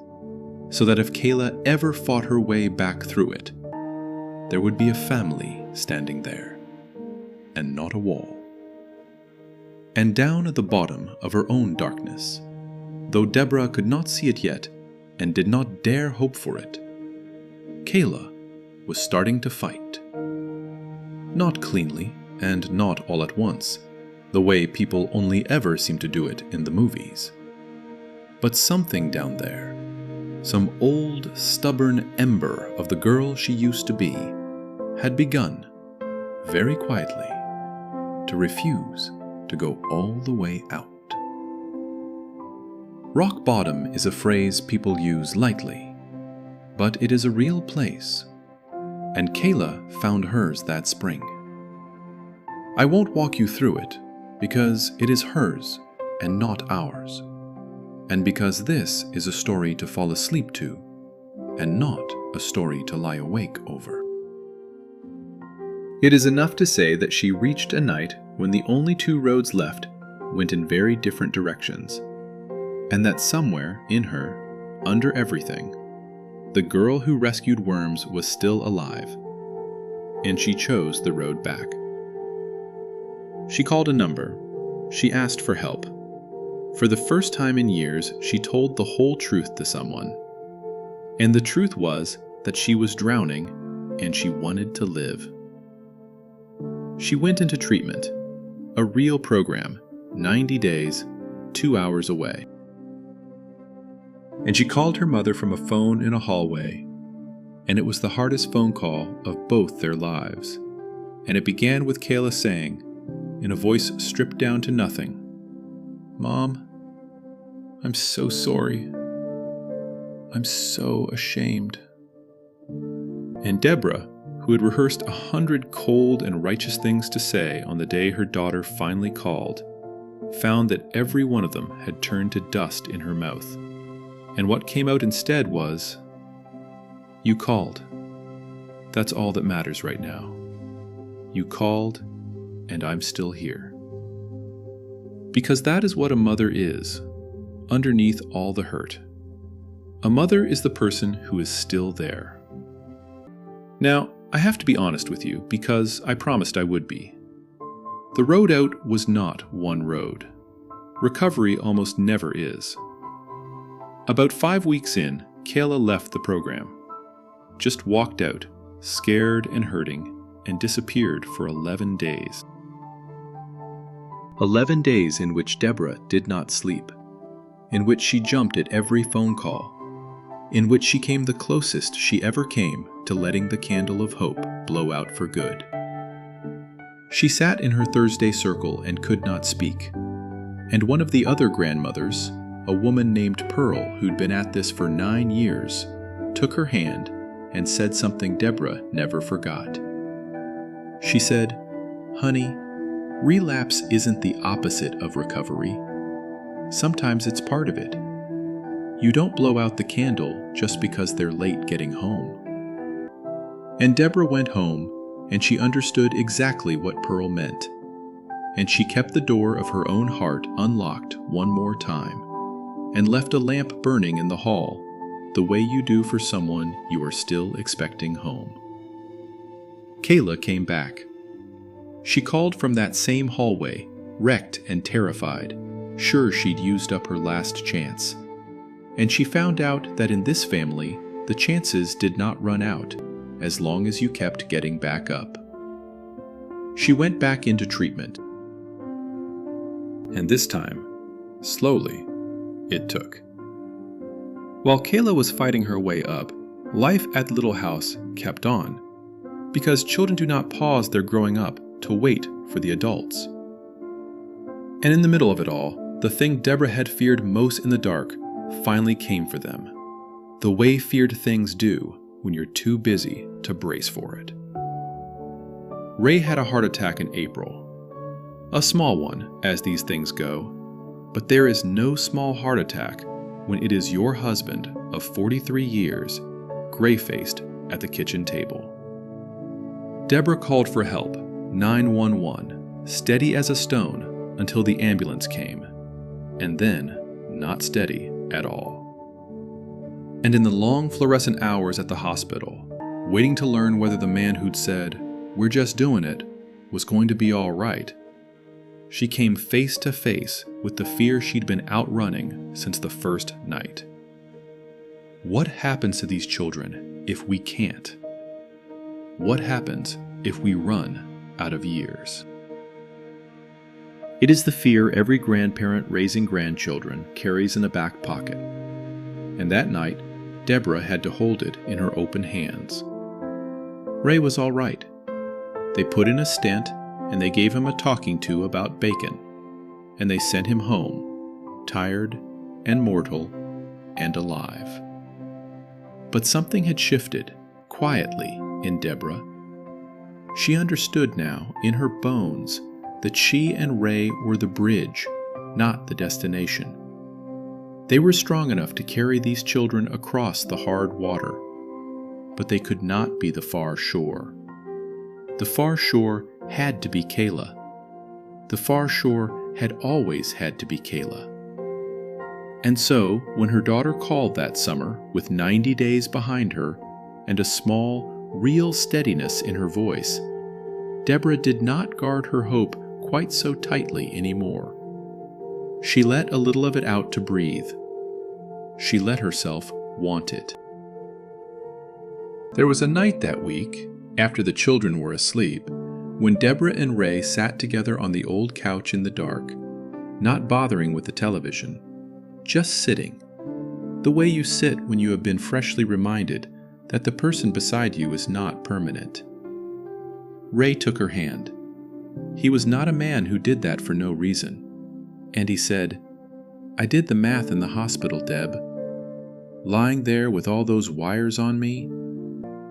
so that if Kayla ever fought her way back through it, there would be a family standing there, and not a wall. And down at the bottom of her own darkness, though Deborah could not see it yet and did not dare hope for it, Kayla was starting to fight. Not cleanly and not all at once, the way people only ever seem to do it in the movies. But something down there, some old, stubborn ember of the girl she used to be, had begun, very quietly, to refuse to go all the way out. Rock bottom is a phrase people use lightly, but it is a real place, and Kayla found hers that spring. I won't walk you through it, because it is hers and not ours, and because this is a story to fall asleep to, and not a story to lie awake over. It is enough to say that she reached a night when the only two roads left went in very different directions, and that somewhere in her, under everything, the girl who rescued worms was still alive, and she chose the road back. She called a number. She asked for help. For the first time in years, she told the whole truth to someone. And the truth was that she was drowning and she wanted to live. She went into treatment, a real program, 90 days, 2 hours away. And she called her mother from a phone in a hallway, and it was the hardest phone call of both their lives. And it began with Kayla saying, in a voice stripped down to nothing, "Mom, I'm so sorry. I'm so ashamed." And Deborah, who had rehearsed 100 cold and righteous things to say on the day her daughter finally called, found that every one of them had turned to dust in her mouth. And what came out instead was, "You called. That's all that matters right now. You called, and I'm still here." Because that is what a mother is, underneath all the hurt. A mother is the person who is still there. Now, I have to be honest with you, because I promised I would be. The road out was not one road. Recovery almost never is. About 5 weeks in, Kayla left the program. Just walked out, scared and hurting, and disappeared for 11 days. 11 days in which Deborah did not sleep, in which she jumped at every phone call, in which she came the closest she ever came to letting the candle of hope blow out for good. She sat in her Thursday circle and could not speak, and one of the other grandmothers, a woman named Pearl who'd been at this for 9 years, took her hand and said something Deborah never forgot. She said, "Honey, relapse isn't the opposite of recovery. Sometimes it's part of it. You don't blow out the candle just because they're late getting home." And Deborah went home, and she understood exactly what Pearl meant. And she kept the door of her own heart unlocked one more time, and left a lamp burning in the hall, the way you do for someone you are still expecting home. Kayla came back. She called from that same hallway, wrecked and terrified, sure she'd used up her last chance. And she found out that in this family, the chances did not run out, as long as you kept getting back up. She went back into treatment. And this time, slowly, it took. While Kayla was fighting her way up, life at the little house kept on, because children do not pause their growing up to wait for the adults. And in the middle of it all, the thing Deborah had feared most in the dark finally came for them, the way feared things do when you're too busy to brace for it. Ray had a heart attack in April. A small one, as these things go, but there is no small heart attack when it is your husband of 43 years, gray-faced at the kitchen table. Deborah called for help, 911, steady as a stone until the ambulance came, and then not steady at all. And in the long fluorescent hours at the hospital, waiting to learn whether the man who'd said, "We're just doing it," was going to be all right, she came face to face with the fear she'd been outrunning since the first night. What happens to these children if we can't? What happens if we run out of years? It is the fear every grandparent raising grandchildren carries in a back pocket. And that night, Deborah had to hold it in her open hands. Ray was all right. They put in a stent, and they gave him a talking to about bacon, and they sent him home, tired and mortal and alive. But something had shifted, quietly, in Deborah. She understood now, in her bones, that she and Ray were the bridge, not the destination. They were strong enough to carry these children across the hard water, but they could not be the far shore. The far shore had to be Kayla. The far shore had always had to be Kayla. And so, when her daughter called that summer with 90 days behind her and a small, real steadiness in her voice, Deborah did not guard her hope quite so tightly anymore. She let a little of it out to breathe. She let herself want it. There was a night that week, after the children were asleep, when Deborah and Ray sat together on the old couch in the dark, not bothering with the television, just sitting, the way you sit when you have been freshly reminded that the person beside you is not permanent. Ray took her hand. He was not a man who did that for no reason. And he said, "I did the math in the hospital, Deb. Lying there with all those wires on me,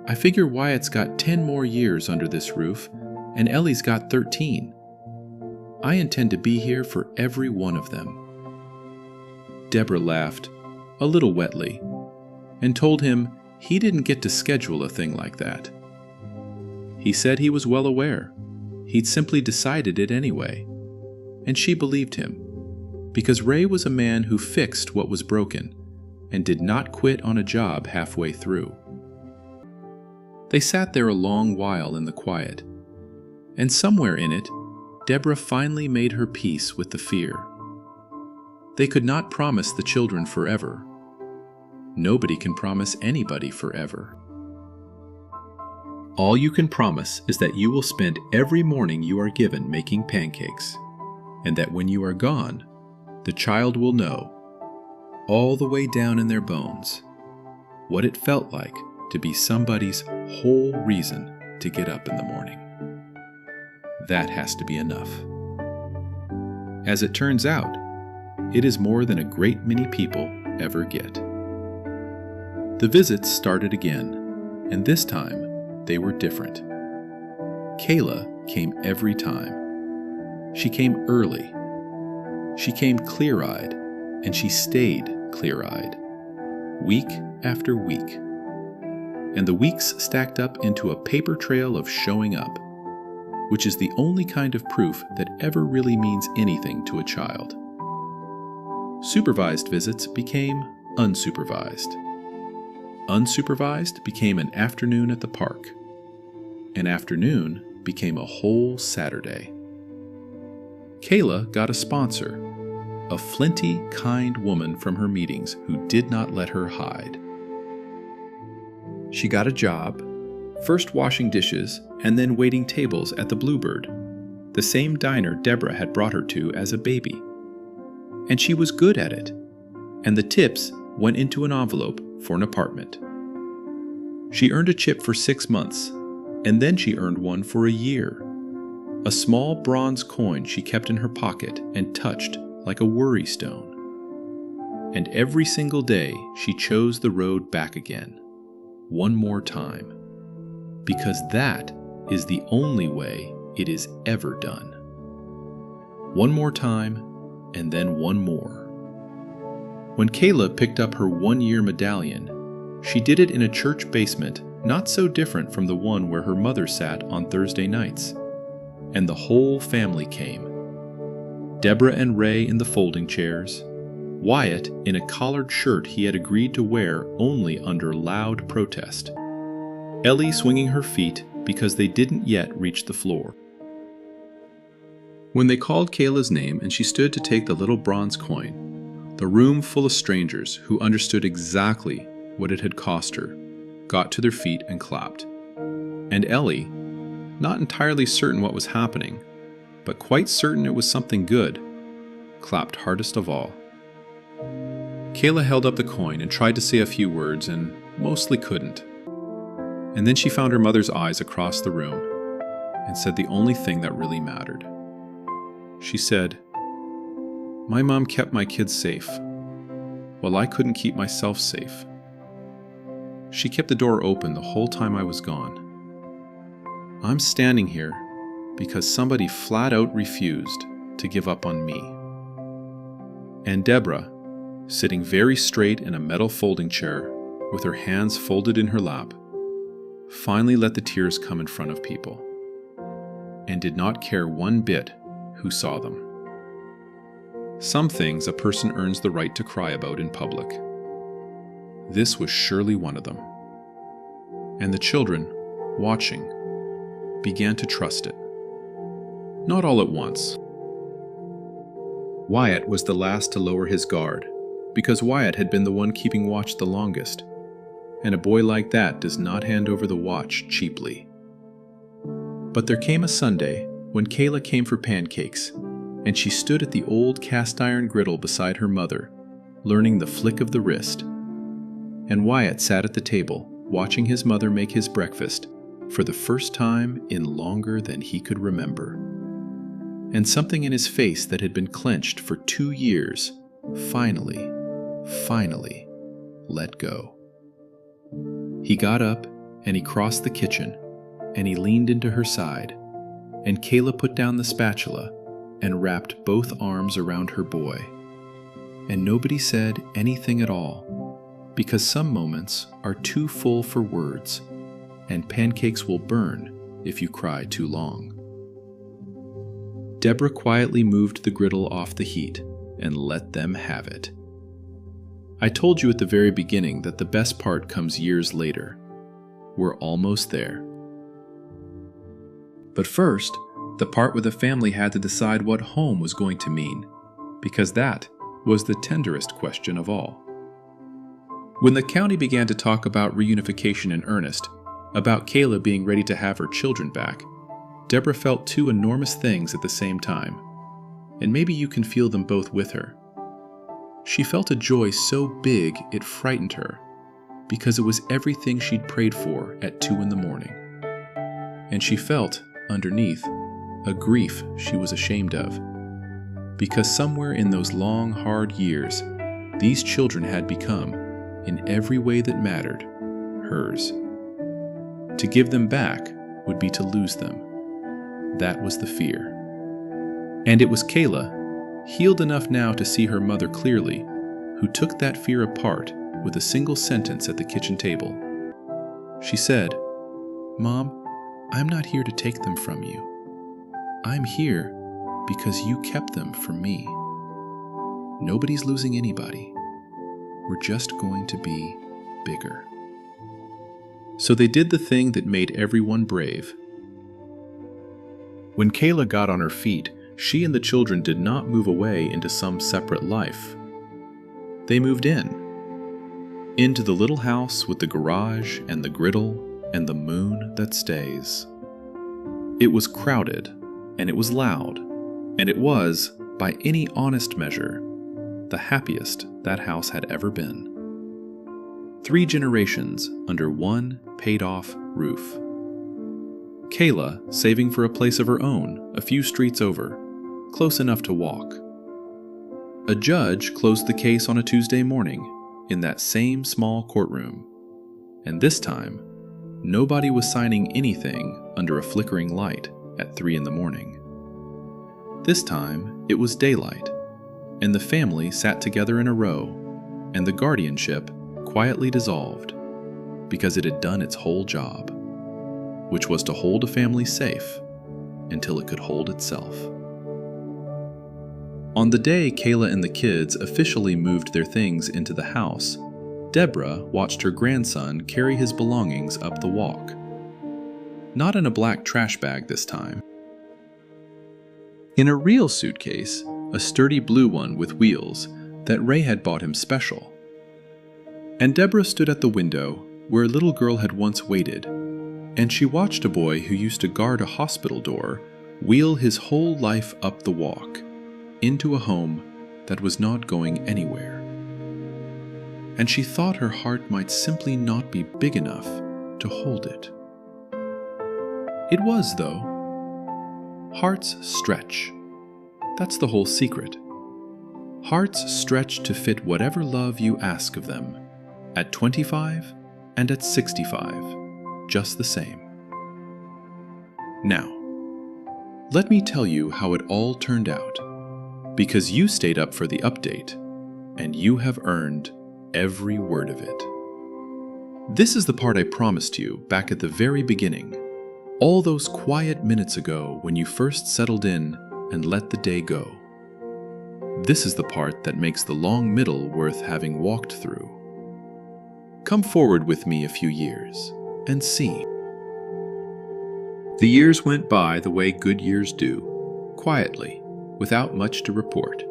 I figure Wyatt's got 10 more years under this roof, and Ellie's got 13. I intend to be here for every one of them." Deborah laughed, a little wetly, and told him he didn't get to schedule a thing like that. He said he was well aware. He'd simply decided it anyway. And she believed him, because Ray was a man who fixed what was broken and did not quit on a job halfway through. They sat there a long while in the quiet, and somewhere in it, Deborah finally made her peace with the fear. They could not promise the children forever. Nobody can promise anybody forever. All you can promise is that you will spend every morning you are given making pancakes, and that when you are gone, the child will know, all the way down in their bones, what it felt like to be somebody's whole reason to get up in the morning. That has to be enough. As it turns out, it is more than a great many people ever get. The visits started again, and this time they were different. Kayla came every time. She came early. She came clear-eyed, and she stayed clear-eyed, week after week. And the weeks stacked up into a paper trail of showing up, which is the only kind of proof that ever really means anything to a child. Supervised visits became unsupervised. Unsupervised became an afternoon at the park. An afternoon became a whole Saturday. Kayla got a sponsor, a flinty, kind woman from her meetings who did not let her hide. She got a job, first washing dishes and then waiting tables at the Bluebird, the same diner Deborah had brought her to as a baby. And she was good at it, and the tips went into an envelope for an apartment. She earned a chip for 6 months, and then she earned one for a year. A small bronze coin she kept in her pocket and touched like a worry stone. And every single day she chose the road back again, one more time, because that is the only way it is ever done. One more time, and then one more. When Kayla picked up her 1-year medallion, she did it in a church basement not so different from the one where her mother sat on Thursday nights. And the whole family came. Deborah and Ray in the folding chairs, Wyatt in a collared shirt he had agreed to wear only under loud protest, Ellie swinging her feet because they didn't yet reach the floor. When they called Kayla's name and she stood to take the little bronze coin, the room full of strangers who understood exactly what it had cost her got to their feet and clapped. And Ellie, not entirely certain what was happening, but quite certain it was something good, clapped hardest of all. Kayla held up the coin and tried to say a few words and mostly couldn't. And then she found her mother's eyes across the room and said the only thing that really mattered. She said, "My mom kept my kids safe, while I couldn't keep myself safe. She kept the door open the whole time I was gone. I'm standing here because somebody flat out refused to give up on me." And Deborah, sitting very straight in a metal folding chair with her hands folded in her lap, finally let the tears come in front of people, and did not care one bit who saw them. Some things a person earns the right to cry about in public. This was surely one of them. And the children, watching, began to trust it. Not all at once. Wyatt was the last to lower his guard, because Wyatt had been the one keeping watch the longest, and a boy like that does not hand over the watch cheaply. But there came a Sunday when Kayla came for pancakes, and she stood at the old cast-iron griddle beside her mother, learning the flick of the wrist. And Wyatt sat at the table, watching his mother make his breakfast for the first time in longer than he could remember. And something in his face that had been clenched for 2 years finally let go. He got up and he crossed the kitchen and he leaned into her side, and Kayla put down the spatula and wrapped both arms around her boy. And nobody said anything at all, because some moments are too full for words, and pancakes will burn if you cry too long. Deborah quietly moved the griddle off the heat and let them have it. I told you at the very beginning that the best part comes years later. We're almost there. But first, the part where the family had to decide what home was going to mean, because that was the tenderest question of all. When the county began to talk about reunification in earnest, about Kayla being ready to have her children back, Deborah felt 2 enormous things at the same time, and maybe you can feel them both with her. She felt a joy so big it frightened her, because it was everything she'd prayed for at 2 a.m. And she felt, underneath, a grief she was ashamed of, because somewhere in those long, hard years, these children had become, in every way that mattered, hers. To give them back would be to lose them. That was the fear. And it was Kayla, healed enough now to see her mother clearly, who took that fear apart with a single sentence at the kitchen table. She said, "Mom, I'm not here to take them from you. I'm here because you kept them from me. Nobody's losing anybody. We're just going to be bigger." So they did the thing that made everyone brave. When Kayla got on her feet, she and the children did not move away into some separate life. They moved into the little house with the garage and the griddle and the moon that stays. It was crowded, and it was loud, and it was, by any honest measure, the happiest that house had ever been. 3 generations under one paid-off roof. Kayla saving for a place of her own a few streets over, close enough to walk. A judge closed the case on a Tuesday morning in that same small courtroom, and this time, nobody was signing anything under a flickering light at 3 in the morning. This time, it was daylight, and the family sat together in a row, and the guardianship quietly dissolved because it had done its whole job, which was to hold a family safe until it could hold itself. On the day Kayla and the kids officially moved their things into the house, Deborah watched her grandson carry his belongings up the walk. Not in a black trash bag this time. In a real suitcase, a sturdy blue one with wheels that Ray had bought him special. And Deborah stood at the window where a little girl had once waited, and she watched a boy who used to guard a hospital door wheel his whole life up the walk into a home that was not going anywhere. And she thought her heart might simply not be big enough to hold it. It was, though. Hearts stretch. That's the whole secret. Hearts stretch to fit whatever love you ask of them, at 25 and at 65, just the same. Now, let me tell you how it all turned out, because you stayed up for the update, and you have earned every word of it. This is the part I promised you back at the very beginning, all those quiet minutes ago when you first settled in and let the day go. This is the part that makes the long middle worth having walked through. Come forward with me a few years and see. The years went by the way good years do, quietly, without much to report,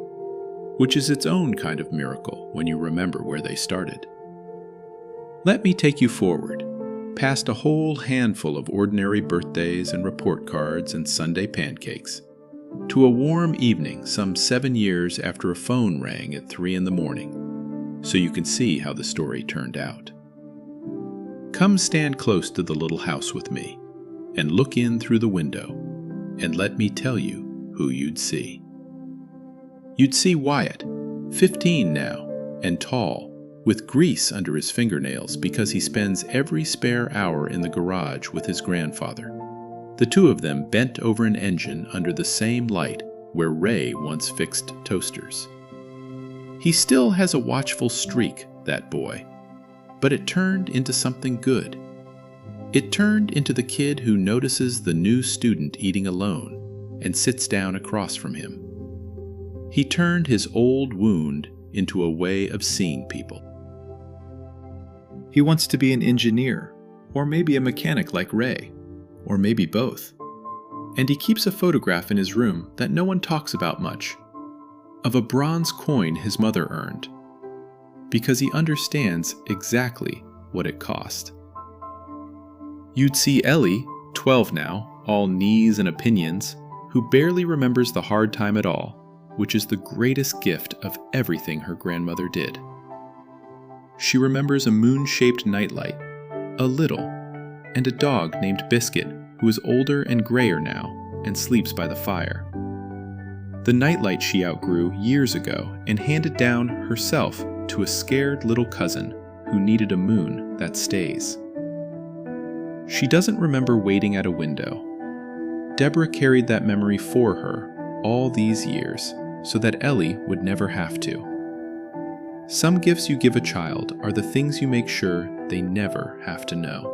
which is its own kind of miracle when you remember where they started. Let me take you forward, past a whole handful of ordinary birthdays and report cards and Sunday pancakes, to a warm evening some 7 years after a phone rang at 3 in the morning, so you can see how the story turned out. Come stand close to the little house with me, and look in through the window, and let me tell you who you'd see. You'd see Wyatt, 15 now, and tall, with grease under his fingernails because he spends every spare hour in the garage with his grandfather. The two of them bent over an engine under the same light where Ray once fixed toasters. He still has a watchful streak, that boy, but it turned into something good. It turned into the kid who notices the new student eating alone and sits down across from him. He turned his old wound into a way of seeing people. He wants to be an engineer, or maybe a mechanic like Ray, or maybe both. And he keeps a photograph in his room that no one talks about much, of a bronze coin his mother earned, because he understands exactly what it cost. You'd see Ellie, 12 now, all knees and opinions, who barely remembers the hard time at all, which is the greatest gift of everything her grandmother did. She remembers a moon-shaped nightlight, a little, and a dog named Biscuit who is older and grayer now and sleeps by the fire. The nightlight she outgrew years ago and handed down herself to a scared little cousin who needed a moon that stays. She doesn't remember waiting at a window. Deborah carried that memory for her all these years so that Ellie would never have to. Some gifts you give a child are the things you make sure they never have to know.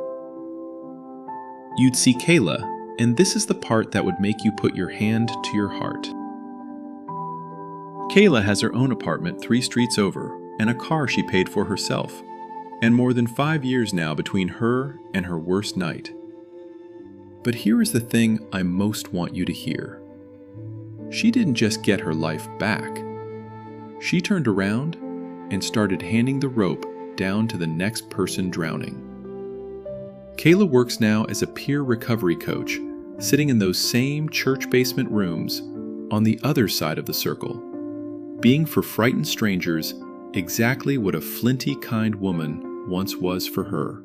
You'd see Kayla, and this is the part that would make you put your hand to your heart. Kayla has her own apartment 3 streets over and a car she paid for herself, and more than 5 years now between her and her worst night. But here is the thing I most want you to hear. She didn't just get her life back. She turned around and started handing the rope down to the next person drowning. Kayla works now as a peer recovery coach, sitting in those same church basement rooms on the other side of the circle, being for frightened strangers exactly what a flinty kind woman once was for her.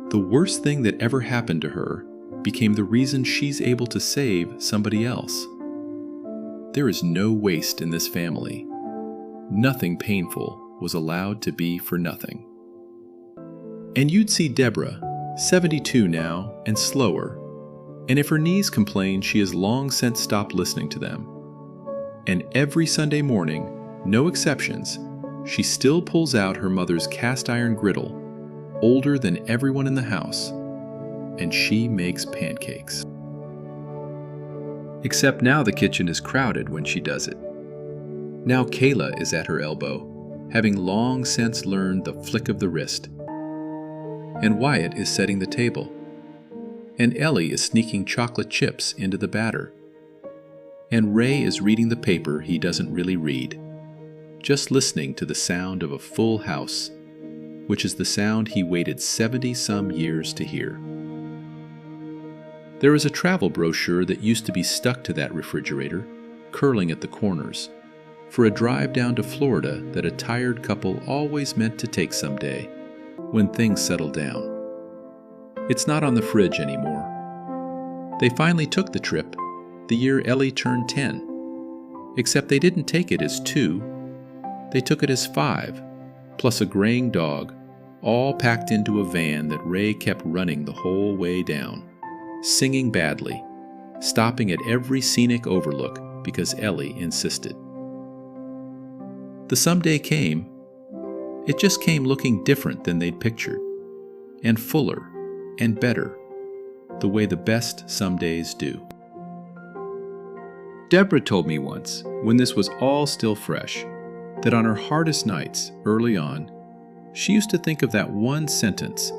The worst thing that ever happened to her became the reason she's able to save somebody else. There is no waste in this family. Nothing painful was allowed to be for nothing. And you'd see Deborah, 72 now and slower, and if her knees complain, she has long since stopped listening to them. And every Sunday morning, no exceptions, she still pulls out her mother's cast iron griddle, older than everyone in the house, and she makes pancakes. Except now the kitchen is crowded when she does it. Now Kayla is at her elbow, having long since learned the flick of the wrist. And Wyatt is setting the table. And Ellie is sneaking chocolate chips into the batter. And Ray is reading the paper he doesn't really read, just listening to the sound of a full house, which is the sound he waited 70-some years to hear. There is a travel brochure that used to be stuck to that refrigerator, curling at the corners, for a drive down to Florida that a tired couple always meant to take someday, when things settle down. It's not on the fridge anymore. They finally took the trip the year Ellie turned 10, except they didn't take it as 2, they took it as 5, plus a graying dog, all packed into a van that Ray kept running the whole way down, singing badly, stopping at every scenic overlook because Ellie insisted. The someday came. It just came looking different than they'd pictured, and fuller and better, the way the best somedays do. Deborah told me once, when this was all still fresh, that on her hardest nights early on, she used to think of that one sentence,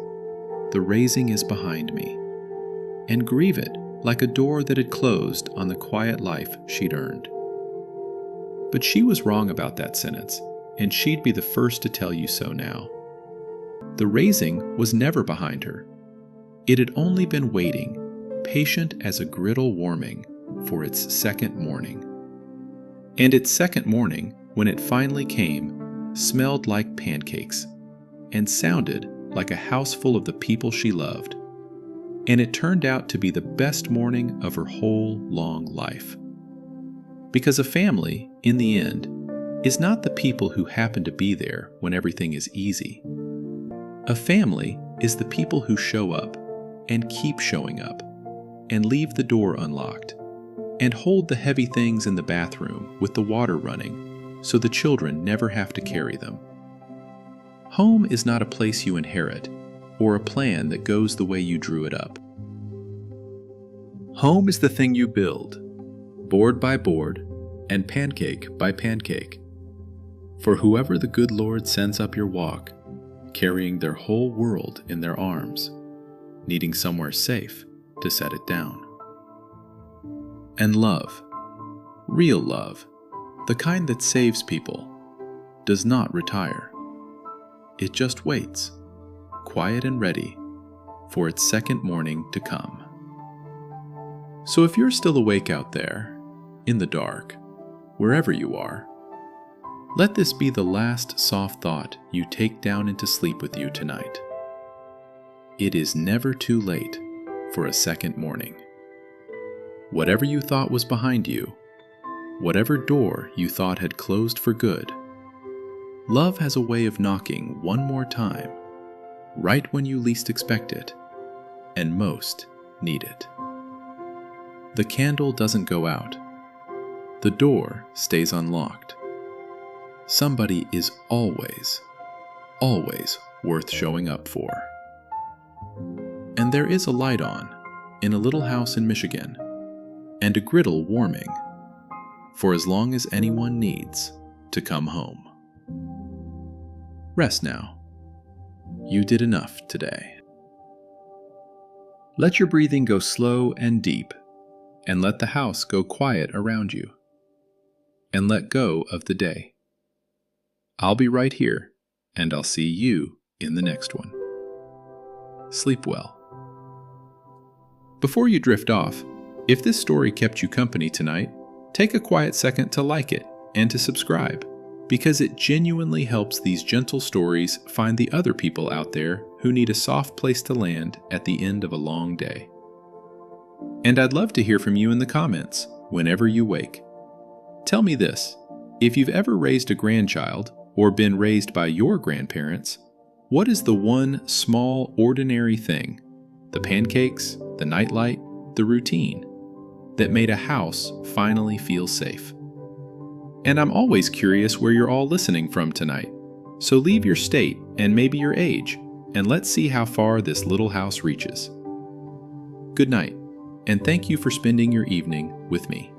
"The raising is behind me," and grieve it like a door that had closed on the quiet life she'd earned. But she was wrong about that sentence, and she'd be the first to tell you so now. The raising was never behind her. It had only been waiting, patient as a griddle warming, for its second morning. And its second morning, when it finally came, smelled like pancakes, and sounded like a house full of the people she loved. And it turned out to be the best morning of her whole long life. Because a family, in the end, is not the people who happen to be there when everything is easy. A family is the people who show up, and keep showing up, and leave the door unlocked, and hold the heavy things in the bathroom with the water running so the children never have to carry them. Home is not a place you inherit, or a plan that goes the way you drew it up. Home is the thing you build, board by board, and pancake by pancake, for whoever the good Lord sends up your walk, carrying their whole world in their arms, needing somewhere safe to set it down. And love, real love, the kind that saves people, does not retire. It just waits, quiet and ready, for its second morning to come. So if you're still awake out there, in the dark, wherever you are, let this be the last soft thought you take down into sleep with you tonight. It is never too late for a second morning. Whatever you thought was behind you, whatever door you thought had closed for good, love has a way of knocking one more time, right when you least expect it, and most need it. The candle doesn't go out. The door stays unlocked. Somebody is always, always worth showing up for. And there is a light on in a little house in Michigan, and a griddle warming for as long as anyone needs to come home. Rest now. You did enough today. Let your breathing go slow and deep, and let the house go quiet around you. And let go of the day. I'll be right here, and I'll see you in the next one. sleep well. Before you drift off, if this story kept you company tonight, take a quiet second to like it and to subscribe, because it genuinely helps these gentle stories find the other people out there who need a soft place to land at the end of a long day. And I'd love to hear from you in the comments whenever you wake. Tell me this: if you've ever raised a grandchild or been raised by your grandparents, what is the one small, ordinary thing, the pancakes, the nightlight, the routine, that made a house finally feel safe? And I'm always curious where you're all listening from tonight, so leave your state and maybe your age, and let's see how far this little house reaches. Good night, and thank you for spending your evening with me.